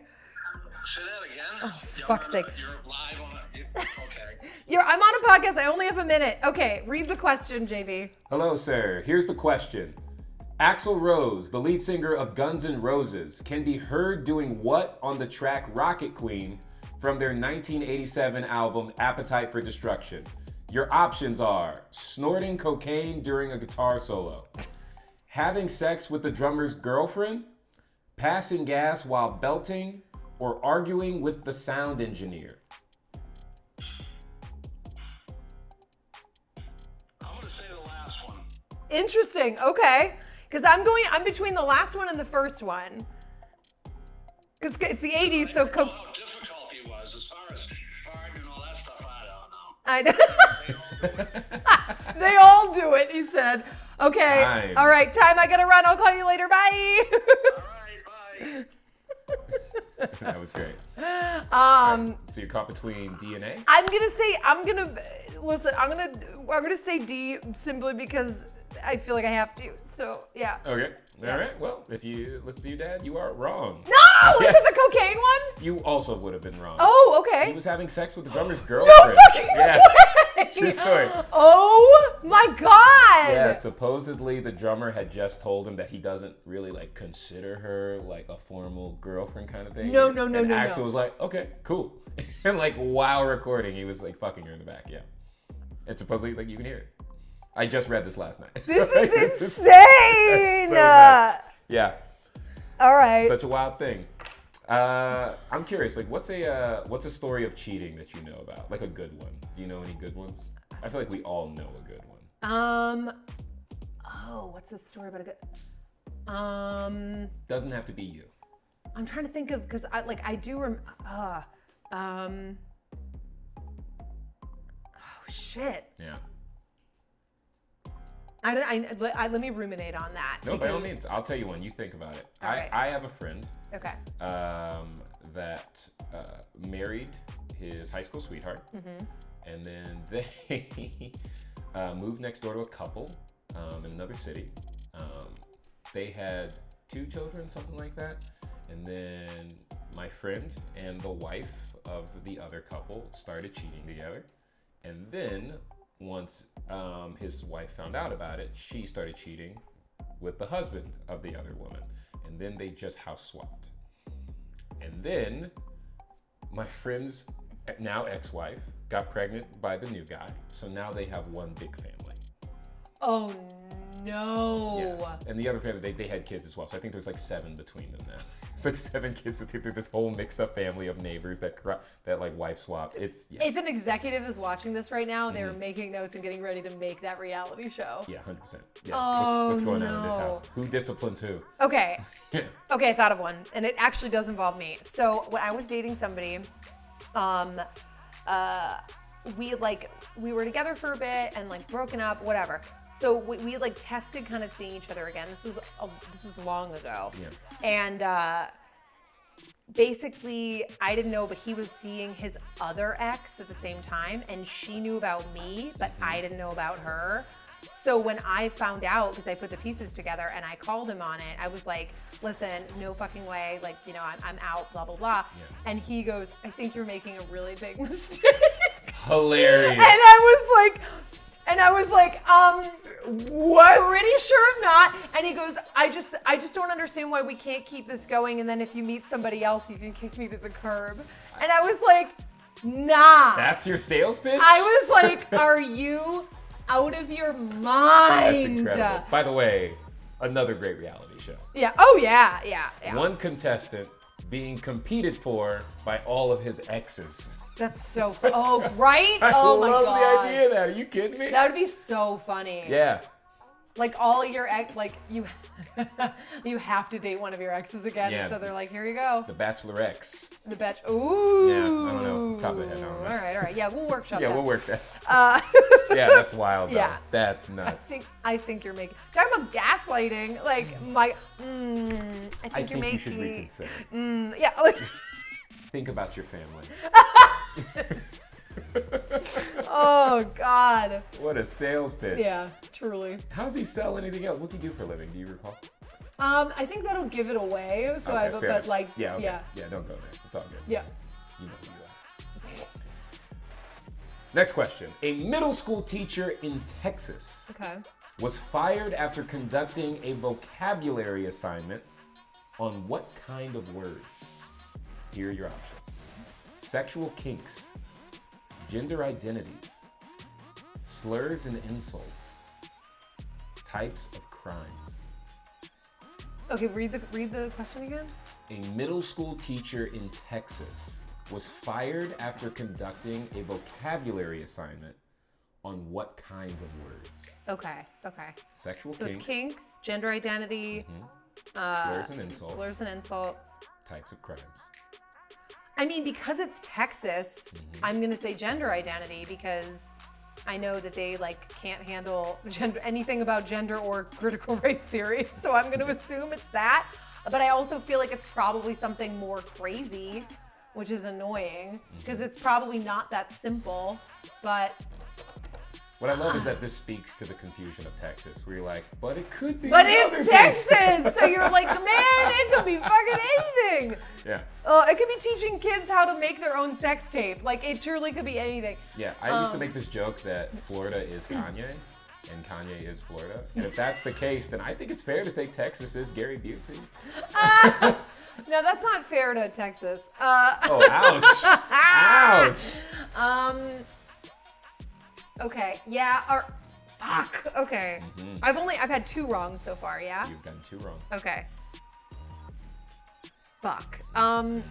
Say that again. Oh, for fuck's sake. You're live on it. Okay. I'm on a podcast. I only have a minute. Okay, read the question, JV. Hello, sir. Here's the question. Axl Rose, the lead singer of Guns N' Roses, can be heard doing what on the track Rocket Queen from their 1987 album Appetite for Destruction? Your options are snorting cocaine during a guitar solo, having sex with the drummer's girlfriend, passing gas while belting, or arguing with the sound engineer. I'm gonna say the last one. Interesting. Okay. Because I'm between the last one and the first one. Because it's the 80s, so How difficult he was as far as farting and all that stuff. I don't know. They all do it, he said. Okay. Time. All right, time. I gotta run. I'll call you later. Bye. All right, bye. That was great. So you're caught between D and A? I'm gonna say D simply because I feel like I have to. So yeah. Okay. Yeah. All right. Well, if you listen to your dad, you are wrong. No! Is it the cocaine one? You also would have been wrong. Oh, okay. He was having sex with the drummer's girlfriend. fucking Yeah. way! True story. Oh my God! Yeah, supposedly the drummer had just told him that he doesn't really consider her like a formal girlfriend kind of thing. No. And Axl was like, okay, cool. And while recording, he was fucking her in the back. Yeah. And supposedly you can hear it. I just read this last night. This is insane! So nuts. Yeah. All right. Such a wild thing. I'm curious, what's a story of cheating that you know about? Like a good one. Do you know any good ones? I feel like we all know a good one. What's the story about a good? Doesn't have to be you. I'm trying to think of because I do oh shit. Yeah. Let me ruminate on that. No, by all means. I'll tell you one. You think about it. All right. I have a friend Okay. that married his high school sweetheart. Mm-hmm. And then they moved next door to a couple in another city. They had 2 children, something like that. And then my friend and the wife of the other couple started cheating together. And then once his wife found out about it, she started cheating with the husband of the other woman. And then they just house swapped. And then my friend's now ex-wife got pregnant by the new guy. So now they have one big family. Oh no. Yes. And the other family, they had kids as well. So I think there's like 7 between them now. It's like 7 kids between this whole mixed up family of neighbors that like wife swap. It's If an executive is watching this right now, they're making notes and getting ready to make that reality show. Yeah, 100%. Yeah. What's going on in this no. house? Who disciplines who? Okay. Okay, I thought of one, and it actually does involve me. So when I was dating somebody, we were together for a bit and like broken up, whatever. So we like tested kind of seeing each other again. This was long ago. Yeah. And basically I didn't know, but he was seeing his other ex at the same time, and she knew about me, but I didn't know about her. So when I found out, because I put the pieces together and I called him on it, I was like, listen, no fucking way, like, you know, I'm out, blah, blah, blah. Yeah. And he goes, I think you're making a really big mistake. Hilarious. And I was like, what? Pretty sure not. And he goes, I just don't understand why we can't keep this going, and then if you meet somebody else, you can kick me to the curb. And I was like, nah. That's your sales pitch? I was like, are you out of your mind? That's incredible. By the way, another great reality show. Yeah. Oh, yeah. One contestant being competed for by all of his exes. That's so fun. Oh, right? I Oh, my God. love the idea of that. Are you kidding me? That would be so funny. Yeah. Like all your ex, like you have to date one of your exes again. Yeah. So they're like, here you go. The Bachelor X. The batch. Ooh. Yeah, I don't know. Top of the head, I don't know. All right. Yeah, we'll workshop that. Yeah, we'll work that. Yeah, that's wild though. Yeah. That's nuts. I think you're making. Talking about gaslighting, like I think you're making. You should reconsider. Yeah. Like, think about your family. oh God. What a sales pitch. Yeah, truly. How does he sell anything else? What's he do for a living? Do you recall? I think that'll give it away. So okay, but like, yeah, okay. yeah. Yeah, don't go there. It's all good. Yeah. You know who you are. Next question. A middle school teacher in Texas was fired after conducting a vocabulary assignment on what kind of words? Here are your options. Sexual kinks, gender identities, slurs and insults, types of crimes. Okay, read the question again. A middle school teacher in Texas was fired after conducting a vocabulary assignment on what kind of words? Okay. Sexual So kinks. It's kinks, gender identity, slurs and insults. Slurs and insults. Types of crimes. I mean, because it's Texas, I'm gonna say gender identity because I know that they like can't handle anything about gender or critical race theory. So I'm gonna assume it's that. But I also feel like it's probably something more crazy, which is annoying because it's probably not that simple. But what I love is that this speaks to the confusion of Texas, where you're like, but it could be. But other it's things. Texas, so you're like, man, it could be fucking anything. Yeah. It could be teaching kids how to make their own sex tape. Like, it truly could be anything. Yeah, I used to make this joke that Florida is Kanye, and Kanye is Florida. And if that's the case, then I think it's fair to say Texas is Gary Busey. No, that's not fair to Texas. Oh, ouch. Ouch. Okay, yeah, or fuck. Okay. I've had 2 wrong so far, yeah? You've done 2 wrong. Okay. Fuck. Oh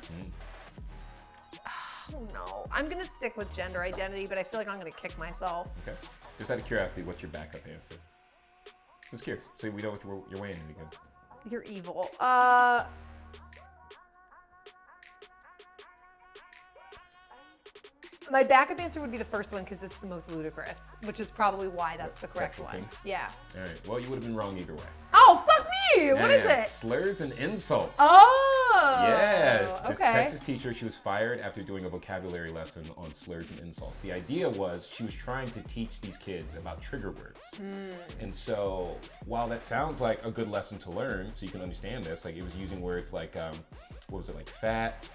no. I'm gonna stick with gender identity, but I feel like I'm gonna kick myself. Okay. Just out of curiosity, what's your backup answer? Just curious, so we know what you're weighing in again. You're evil. My backup answer would be the first one because it's the most ludicrous, which is probably why that's the correct Sexual one. kinks? Yeah. All right. Well, you would have been wrong either way. Oh, fuck me! What is Yeah, it? Slurs and insults. Oh! Yeah. This Okay. Texas teacher, she was fired after doing a vocabulary lesson on slurs and insults. The idea was she was trying to teach these kids about trigger words. And so while that sounds like a good lesson to learn, so you can understand this, like it was using words like, what was it, like fat,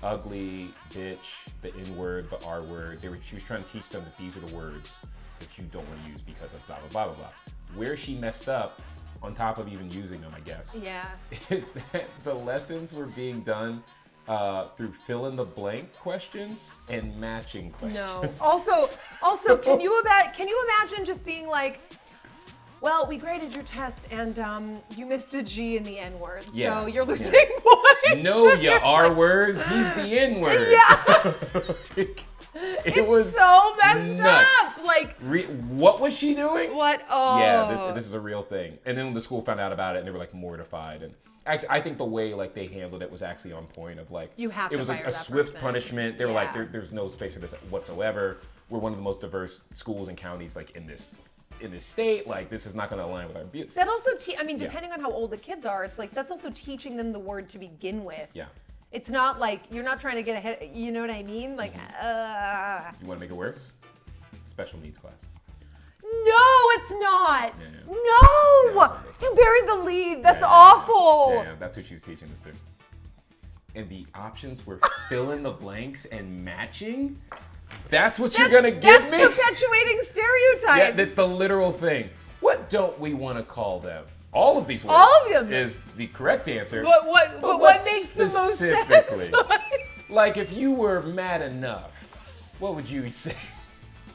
ugly, bitch, the N word, the R word. She was trying to teach them that these are the words that you don't want to use because of blah, blah, blah, blah, blah. Where she messed up, on top of even using them, I guess, Yeah. is that the lessons were being done through fill in the blank questions and matching questions. No. Also, can you imagine just being like, well, we graded your test and you missed a G in the N word, Yeah. so you're losing points. No, you R word. He's the N word. Yeah. It was so messed nuts. up. Like, what was she doing? what? Oh. Yeah, this is a real thing. And then when the school found out about it, and they were like mortified. And actually, I think the way like they handled it was actually on point. Of like, you have to it was like fire a that swift person. punishment. They were like, Yeah. there's no space for this whatsoever. We're one of the most diverse schools and counties like in this state. Like, this is not going to align with our view. That also, depending on how old the kids are, it's like that's also teaching them the word to begin with. Yeah. It's not like you're not trying to get ahead. You know what I mean? Like, You want to make it worse? Special needs class. no, it's not. Yeah. No, Yeah, you buried the lead. That's Yeah, awful. Yeah, that's who she was teaching this to. And the options were fill in the blanks and matching. That's what you're gonna give me? That's perpetuating stereotypes. Yeah, that's the literal thing. What don't we want to call them? All of these words All of them. is the correct answer. But what makes the most specifically? sense? Like, if you were mad enough, what would you say?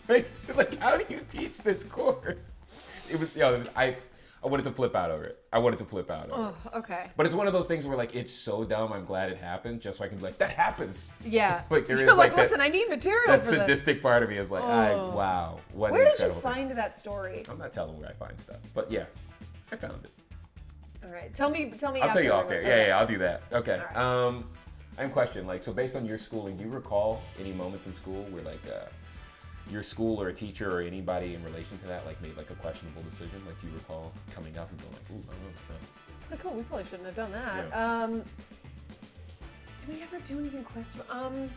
like, how do you teach this course? It was, I wanted to flip out over it. Oh, okay. But it's one of those things where, like, it's so dumb, I'm glad it happened, just so I can be like, that happens. Yeah. Like, there You're is, like, that, listen, I need material that for this. sadistic part of me is like, wow, what Where an did you incredible thing. find that story? I'm not telling where I find stuff, but yeah, I found it. All right. Tell me. I'll tell you off there. Okay. Yeah, I'll do that. Okay. All right. I have a question. Like, so based on your schooling, do you recall any moments in school where like your school or a teacher or anybody in relation to that like made like a questionable decision? Like, do you recall coming up and going like, ooh, I don't know. Like, oh, we probably shouldn't have done that. Yeah. Did we ever do anything questionable?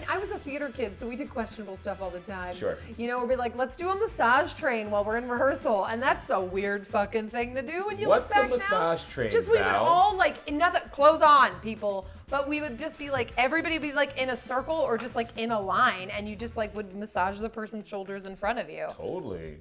I was a theater kid, so we did questionable stuff all the time. Sure. You know, we'd be like, let's do a massage train while we're in rehearsal, and that's a weird fucking thing to do when you What's look a back massage now. train, Just we would Val? all like clothes on, people, but we would just be like everybody would be like in a circle or just like in a line, and you just like would massage the person's shoulders in front of you. Totally.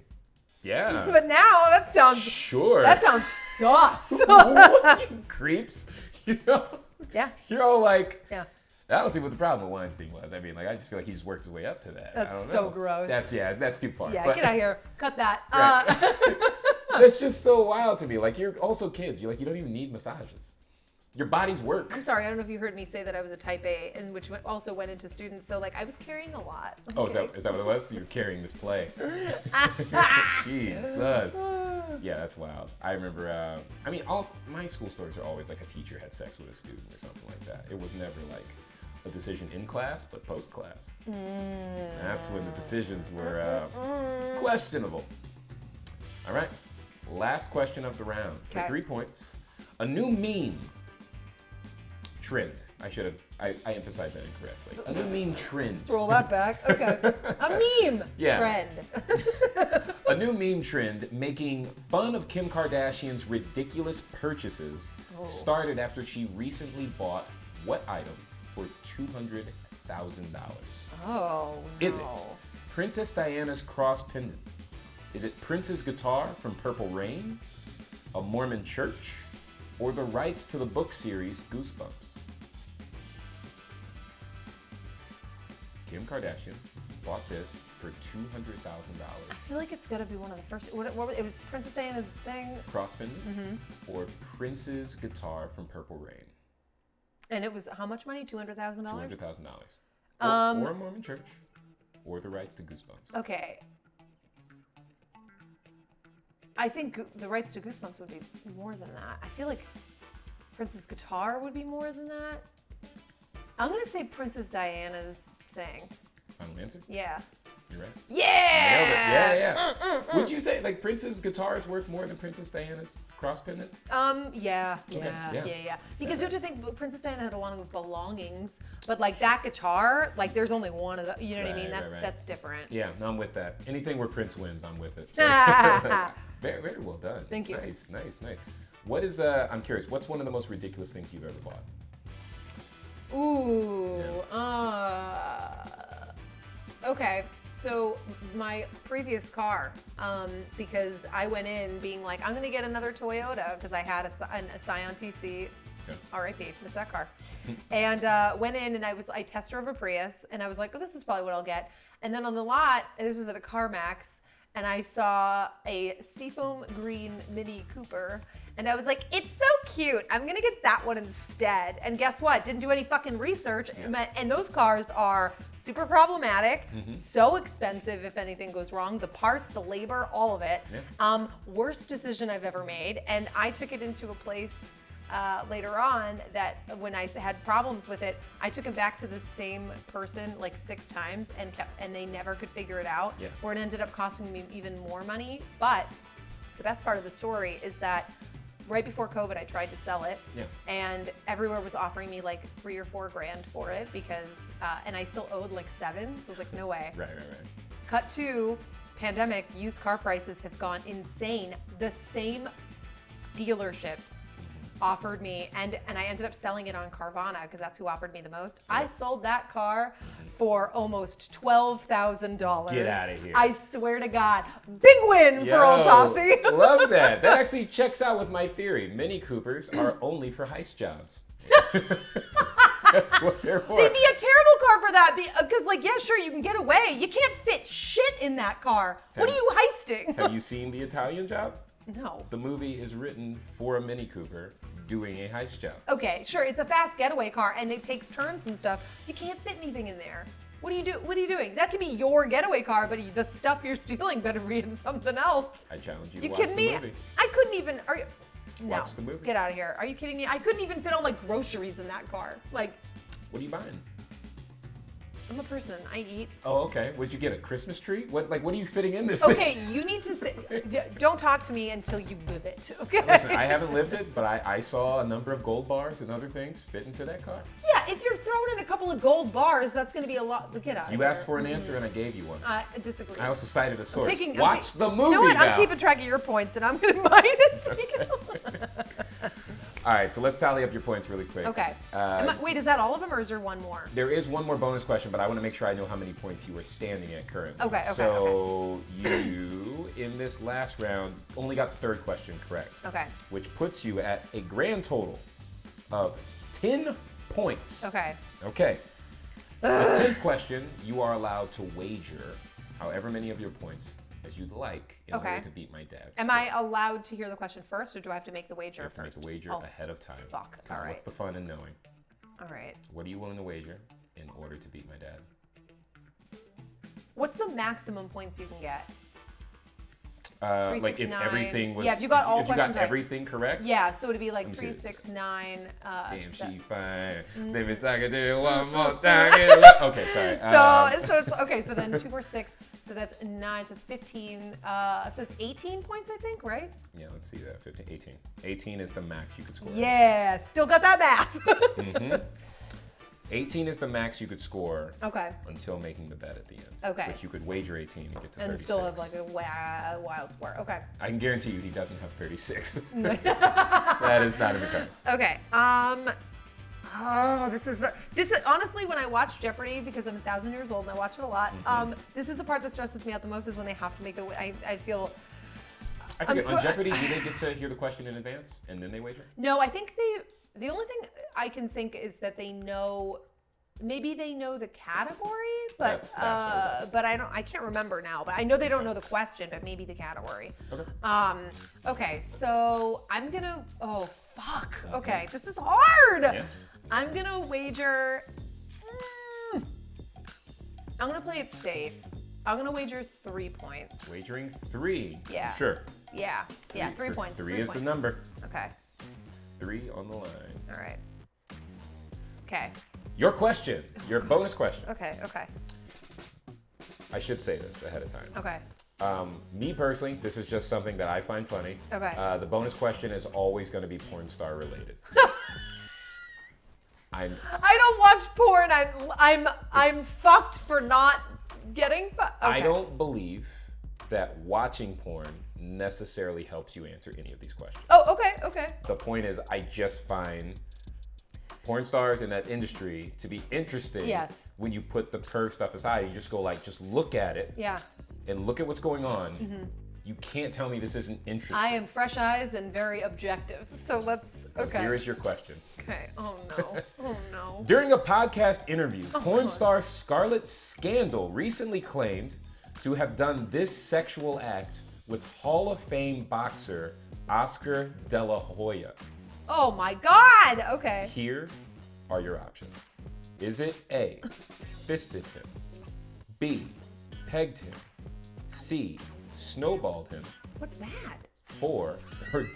Yeah. But now that sounds Sure. That sounds sus. What, you creeps? You know? Yeah. You're all like. Yeah. I don't see what the problem with Weinstein was. I mean, like, I just feel like he just worked his way up to that. That's I don't so know. gross. That's too far. Yeah, But get out of here. Cut that. Right. That's just so wild to me. Like, you're also kids. You're like, you don't even need massages. Your bodies work. I'm sorry, I don't know if you heard me say that I was a type A, and which also went into students. So like, I was carrying a lot. Oh, is that what it was? You're carrying this play. Jesus. Yeah, that's wild. I remember. All my school stories are always like a teacher had sex with a student or something like that. It was never like a decision in class, but post class. That's when the decisions were questionable. All right, last question of the round for Okay. 3 points. A new meme trend. I emphasized that incorrectly. A new meme trend. Let's roll that back. Okay. A meme trend. A new meme trend making fun of Kim Kardashian's ridiculous purchases started after she recently bought what item for $200,000? Oh, no. Is it Princess Diana's cross pendant? Is it Prince's guitar from Purple Rain? A Mormon church? Or the rights to the book series Goosebumps? Kim Kardashian bought this for $200,000. I feel like it's gotta be one of the first. What it was Princess Diana's thing, Cross pendant? Or Prince's guitar from Purple Rain? and it was how much money? $200,000. $200,000. Or a Mormon church, or the rights to Goosebumps. Okay. I think the rights to Goosebumps would be more than that. I feel like Princess Guitar would be more than that. I'm gonna say Princess Diana's thing. Final answer? Yeah. You're right. Yeah. Nailed it. Yeah. Would you say like Prince's guitar is worth more than Princess Diana's cross pendant? Yeah. Because you have to think Princess Diana had a lot of belongings, but like that guitar, like there's only one of the. You know what I mean? That's different. Yeah, no, I'm with that. Anything where Prince wins, I'm with it. So, very, very well done. Thank you. Nice. What is I'm curious. What's one of the most ridiculous things you've ever bought? Ooh. Okay. So my previous car, because I went in being like, I'm gonna get another Toyota because I had a Scion TC. Okay. R.I.P. Miss that car. And went in and I test drove a Prius and I was like, oh, this is probably what I'll get. And then on the lot, and this was at a CarMax, and I saw a seafoam green Mini Cooper, and I was like, it's so cute. I'm gonna get that one instead. And guess what? Didn't do any fucking research. Yeah. And those cars are super problematic, so expensive if anything goes wrong. The parts, the labor, all of it. Yeah. Worst decision I've ever made. And I took it into a place later on that when I had problems with it, I took it back to the same person like 6 times and they never could figure it out. Yeah. Where it ended up costing me even more money. But the best part of the story is that right before COVID, I tried to sell it, and everywhere was offering me like $3 or $4 grand for it because, and I still owed like 7. So I was like, no way. Right. Cut to pandemic, used car prices have gone insane. The same dealerships offered me, and I ended up selling it on Carvana because that's who offered me the most. Yeah. I sold that car for almost $12,000. Get out of here. I swear to God. Big win for old Tosi. Love that. That actually checks out with my theory. Mini Coopers are only for heist jobs. That's what they're for. They'd be a terrible car for that because, like, yeah, sure, you can get away. You can't fit shit in that car. What are you heisting? Have you seen The Italian Job? No. The movie is written for a Mini Cooper doing a heist job. Okay, sure, it's a fast getaway car and it takes turns and stuff. You can't fit anything in there. What are you doing? That could be your getaway car, but the stuff you're stealing better be in something else. I challenge you to You watch kidding the me? movie. I couldn't even. No. Watch the movie. Get out of here. Are you kidding me? I couldn't even fit all my groceries in that car. Like, What are you buying? I'm a person. I eat. Oh, okay. Would you get a Christmas tree? What are you fitting in this Okay, thing? you need to say. Don't talk to me until you live it. Okay. Listen, I haven't lived it, but I saw a number of gold bars and other things fit into that car. Yeah, if you're throwing in a couple of gold bars, that's going to be a lot. Get out of You here. asked for an answer and I gave you one. I disagree. I also cited a source. I'm Watch the movie You know what? now. I'm keeping track of your points, and I'm going to mine it. So you can... All right, so let's tally up your points really quick. Okay. Wait, is that all of them, or is there one more? There is one more bonus question, but I want to make sure I know how many points you are standing at currently. Okay. So you, in this last round, only got the third question correct. Okay. Which puts you at a grand total of 10 points. Okay. Okay. The 10th question, you are allowed to wager however many of your points as you'd like in order to beat my dad. Am I allowed to hear the question first, or do I have to make the wager You have to first? make the wager ahead of time. Fuck. Come on, All right. What's the fun in knowing? All right. What are you willing to wager in order to beat my dad? What's the maximum points you can get? Like if 369. everything was, Yeah, if you got all if you questions got right. everything correct. Yeah, so it'd be like Let me see this. 369. Damn, se- she fine. Baby, so I can do it one more time. Okay, sorry. So it's okay. So then 2 or 6. So that's 9. So it's 15. So it's 18 points, I think, right? Yeah, let's see that. 15, 18. 18 is the max you could score. Yeah, still got that math. 18 is the max you could score Okay. until making the bet at the end. Okay. Which you could wager 18 and get to And 36. still have like a wild score. Okay. I can guarantee you he doesn't have 36. That is not in the cards. Okay. Oh, this is honestly when I watch Jeopardy, because I'm 1,000 years old and I watch it a lot. This is the part that stresses me out the most, is when they have to make the. I feel. I forget, on Jeopardy, do they get to hear the question in advance and then they wager? No, I think the only thing I can think is that they know. Maybe they know the category, but That's what it is. but I can't remember now. But I know they don't know the question, but maybe the category. Okay. Okay, so I'm gonna. Oh fuck. Okay, this is hard. Yeah. I'm gonna wager. I'm gonna play it safe. I'm gonna wager 3 points. Wagering 3. Yeah. Sure. Yeah. 3 points. 3 3 is points. the number. Okay. 3 on the line. All right. Okay. Your question. Your bonus question. Okay. I should say this ahead of time. Okay. Me personally, this is just something that I find funny. Okay. The bonus question is always going to be porn star related. I don't watch porn. I'm fucked for not getting fucked. Okay. I don't believe that watching porn necessarily helps you answer any of these questions. Oh, okay. The point is, I just find porn stars in that industry to be interesting. Yes. When you put the perv stuff aside, you just go like, just look at it. Yeah. And look at what's going on. You can't tell me this isn't interesting. I am fresh eyes and very objective. So let's. So okay. here is your question. Okay. Oh no. Oh no. During a podcast interview, porn star Scarlett Scandal recently claimed to have done this sexual act with Hall of Fame boxer Oscar De La Hoya? Oh my God! Okay. Here are your options. Is it A, fisted him, B, pegged him, C, snowballed him, What's that? or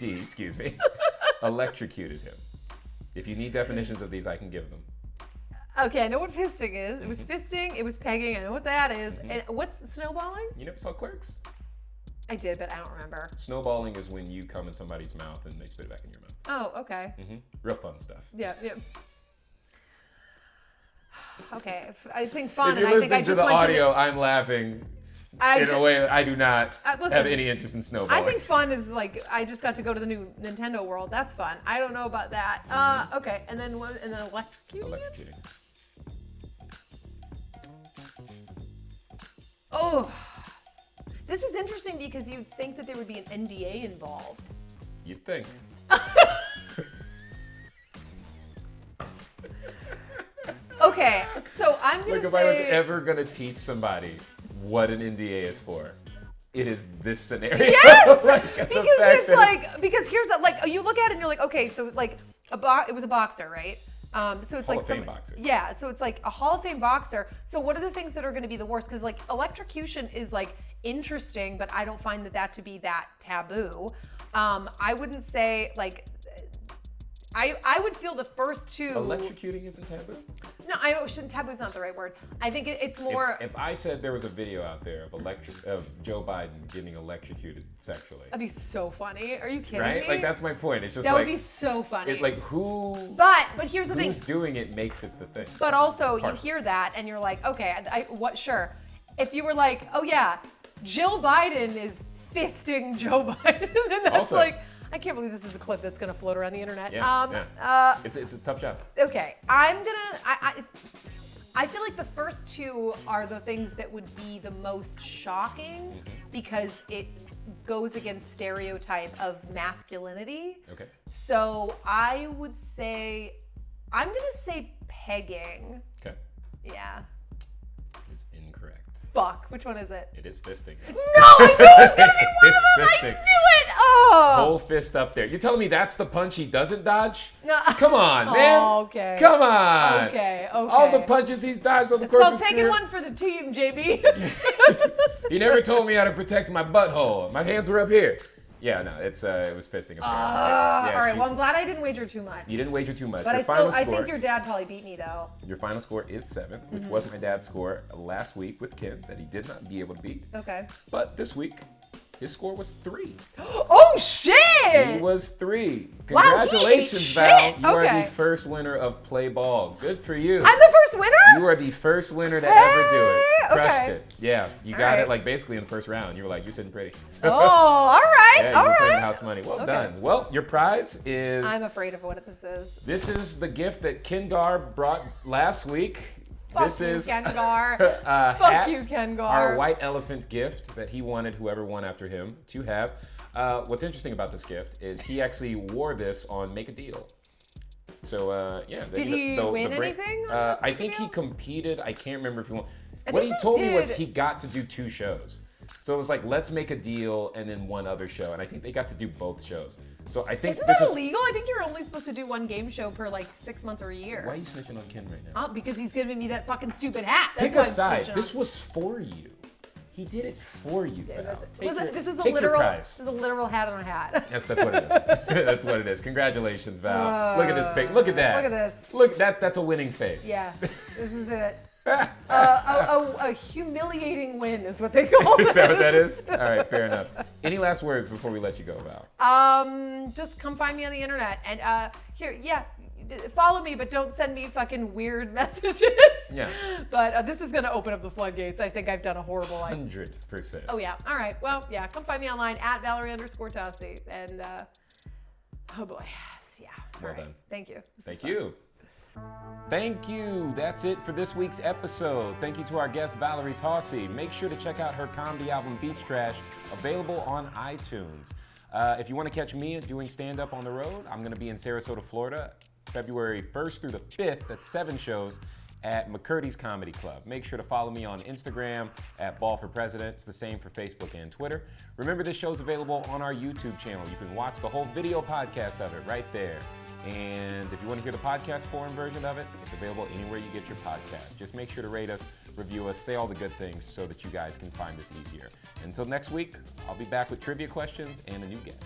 D, excuse me, electrocuted him? If you need definitions of these, I can give them. Okay, I know what fisting is. It was fisting, it was pegging, I know what that is. And what's snowballing? You never saw Clerks? I did, but I don't remember. Snowballing is when you come in somebody's mouth and they spit it back in your mouth. Oh, okay. Real fun stuff. Yeah. Okay, I think fun, If you're and I think I listening to just the went audio, I'm laughing in a way that I do not listen, have any interest in snowballing. I think fun is like, I just got to go to the new Nintendo World. That's fun. I don't know about that. Okay, and then electrocuting? Electrocuting. Oh, this is interesting because you'd think that there would be an NDA involved. You'd think. Okay, so I'm gonna Like say. if I was ever gonna teach somebody what an NDA is for, it is this scenario. Yes, Like, because it's like, because here's that, like, you look at it and you're like, okay, so like it was a boxer, right? So it's Hall like of Fame boxer. Yeah, so it's like a Hall of Fame boxer. So what are the things that are going to be the worst? Because like electrocution is like interesting, but I don't find that to be that taboo. I wouldn't say like. I would feel the first two. Electrocuting isn't taboo? No, taboo is not the right word. I think it's more. If I said there was a video out there of Joe Biden getting electrocuted sexually. That'd be so funny. Are you kidding Right? me? Like that's my point. It's just that like. would be so funny. It's like who. But here's the thing. Who's doing it makes it the thing. But also, Part. you hear that and you're like, okay, what? Sure. If you were like, oh yeah, Jill Biden is fisting Joe Biden, then that's Also- like, I can't believe this is a clip that's gonna float around the internet. Yeah, it's a tough job. Okay, I feel like the first two are the things that would be the most shocking because it goes against stereotype of masculinity. Okay. So I would say, I'm gonna say pegging. Okay. Yeah. Is incorrect. Fuck. Which one is it? It is fisting. No, I knew it was gonna be one of them. It's I fisting. knew it. Oh. Whole fist up there. You're telling me that's the punch he doesn't dodge? No. Come on, man. Oh, okay. Come on. Okay. All the punches he's dodged on the course Well, of his taking career. one for the team, JB. He never told me how to protect my butthole. My hands were up here. Yeah, no, it was fisting apparently. Yeah, all right. Well, I'm glad I didn't wager too much. You didn't wager too much. But Your I think your dad probably beat me though. Your final score is 7, which was my dad's score last week with Kim that he did not be able to beat. Okay. But this week, his score was 3. Oh shit! He was 3. Wow, he ate Congratulations, shit. Val. You are Okay. the first winner of Play Ball. Good for you. I'm the first winner? You are the first winner to ever do it. Crushed okay. it. Yeah, you All got right. it like basically in the first round. You were like, you're sitting pretty. So, Oh, all right. yeah, all you were claiming right. house money. Well Okay. done. Well, your prize is. I'm afraid of what this is. This is the gift that Kengar brought last week. Fuck This you, is Kengar. a Fuck hat, you, Kengar. Our white elephant gift that he wanted whoever won after him to have. What's interesting about this gift is he actually wore this on Make a Deal. So yeah. Did he win anything on Let's I Make a think he Deal? competed. I can't remember if he won. I What think he he told me was did. he got to do 2 shows. So it was like, let's make a deal and then one other show. And I think they got to do both shows. So I think Isn't this that is. illegal? I think you're only supposed to do one game show per like 6 months or a year. Why are you snitching on Ken right now? Because he's giving me that fucking stupid hat. That's Pick why a I'm side. snitching This on. was for you. He did it for you, Val. This is a take your literal. prize. This is a literal hat on a hat. That's what it is. That's what it is. Congratulations, Val. Look at this pic. Look at that. Look at this. Look, that's a winning face. Yeah, this is it. A humiliating win is what they call it. Is that what that is? All right, fair enough. Any last words before we let you go, Val? Just come find me on the internet and follow me, but don't send me fucking weird messages. Yeah. But this is gonna open up the floodgates. I think I've done a horrible. 100%. Oh yeah. All right. Well, yeah. Come find me online at Valerie_Tosi. And oh boy. Yeah. Well All right. done. Thank you. This was Thank fun. you. Thank you. That's it for this week's episode. Thank you to our guest, Valerie Tosi. Make sure to check out her comedy album, Beach Trash, available on iTunes. If you want to catch me doing stand-up on the road, I'm going to be in Sarasota, Florida, February 1st through the 5th. That's 7 shows at McCurdy's Comedy Club. Make sure to follow me on Instagram at Ball for President. It's the same for Facebook and Twitter. Remember, this show's available on our YouTube channel. You can watch the whole video podcast of it right there. And if you want to hear the podcast form version of it, it's available anywhere you get your podcast. Just make sure to rate us, review us, say all the good things so that you guys can find us easier. Until next week, I'll be back with trivia questions and a new guest.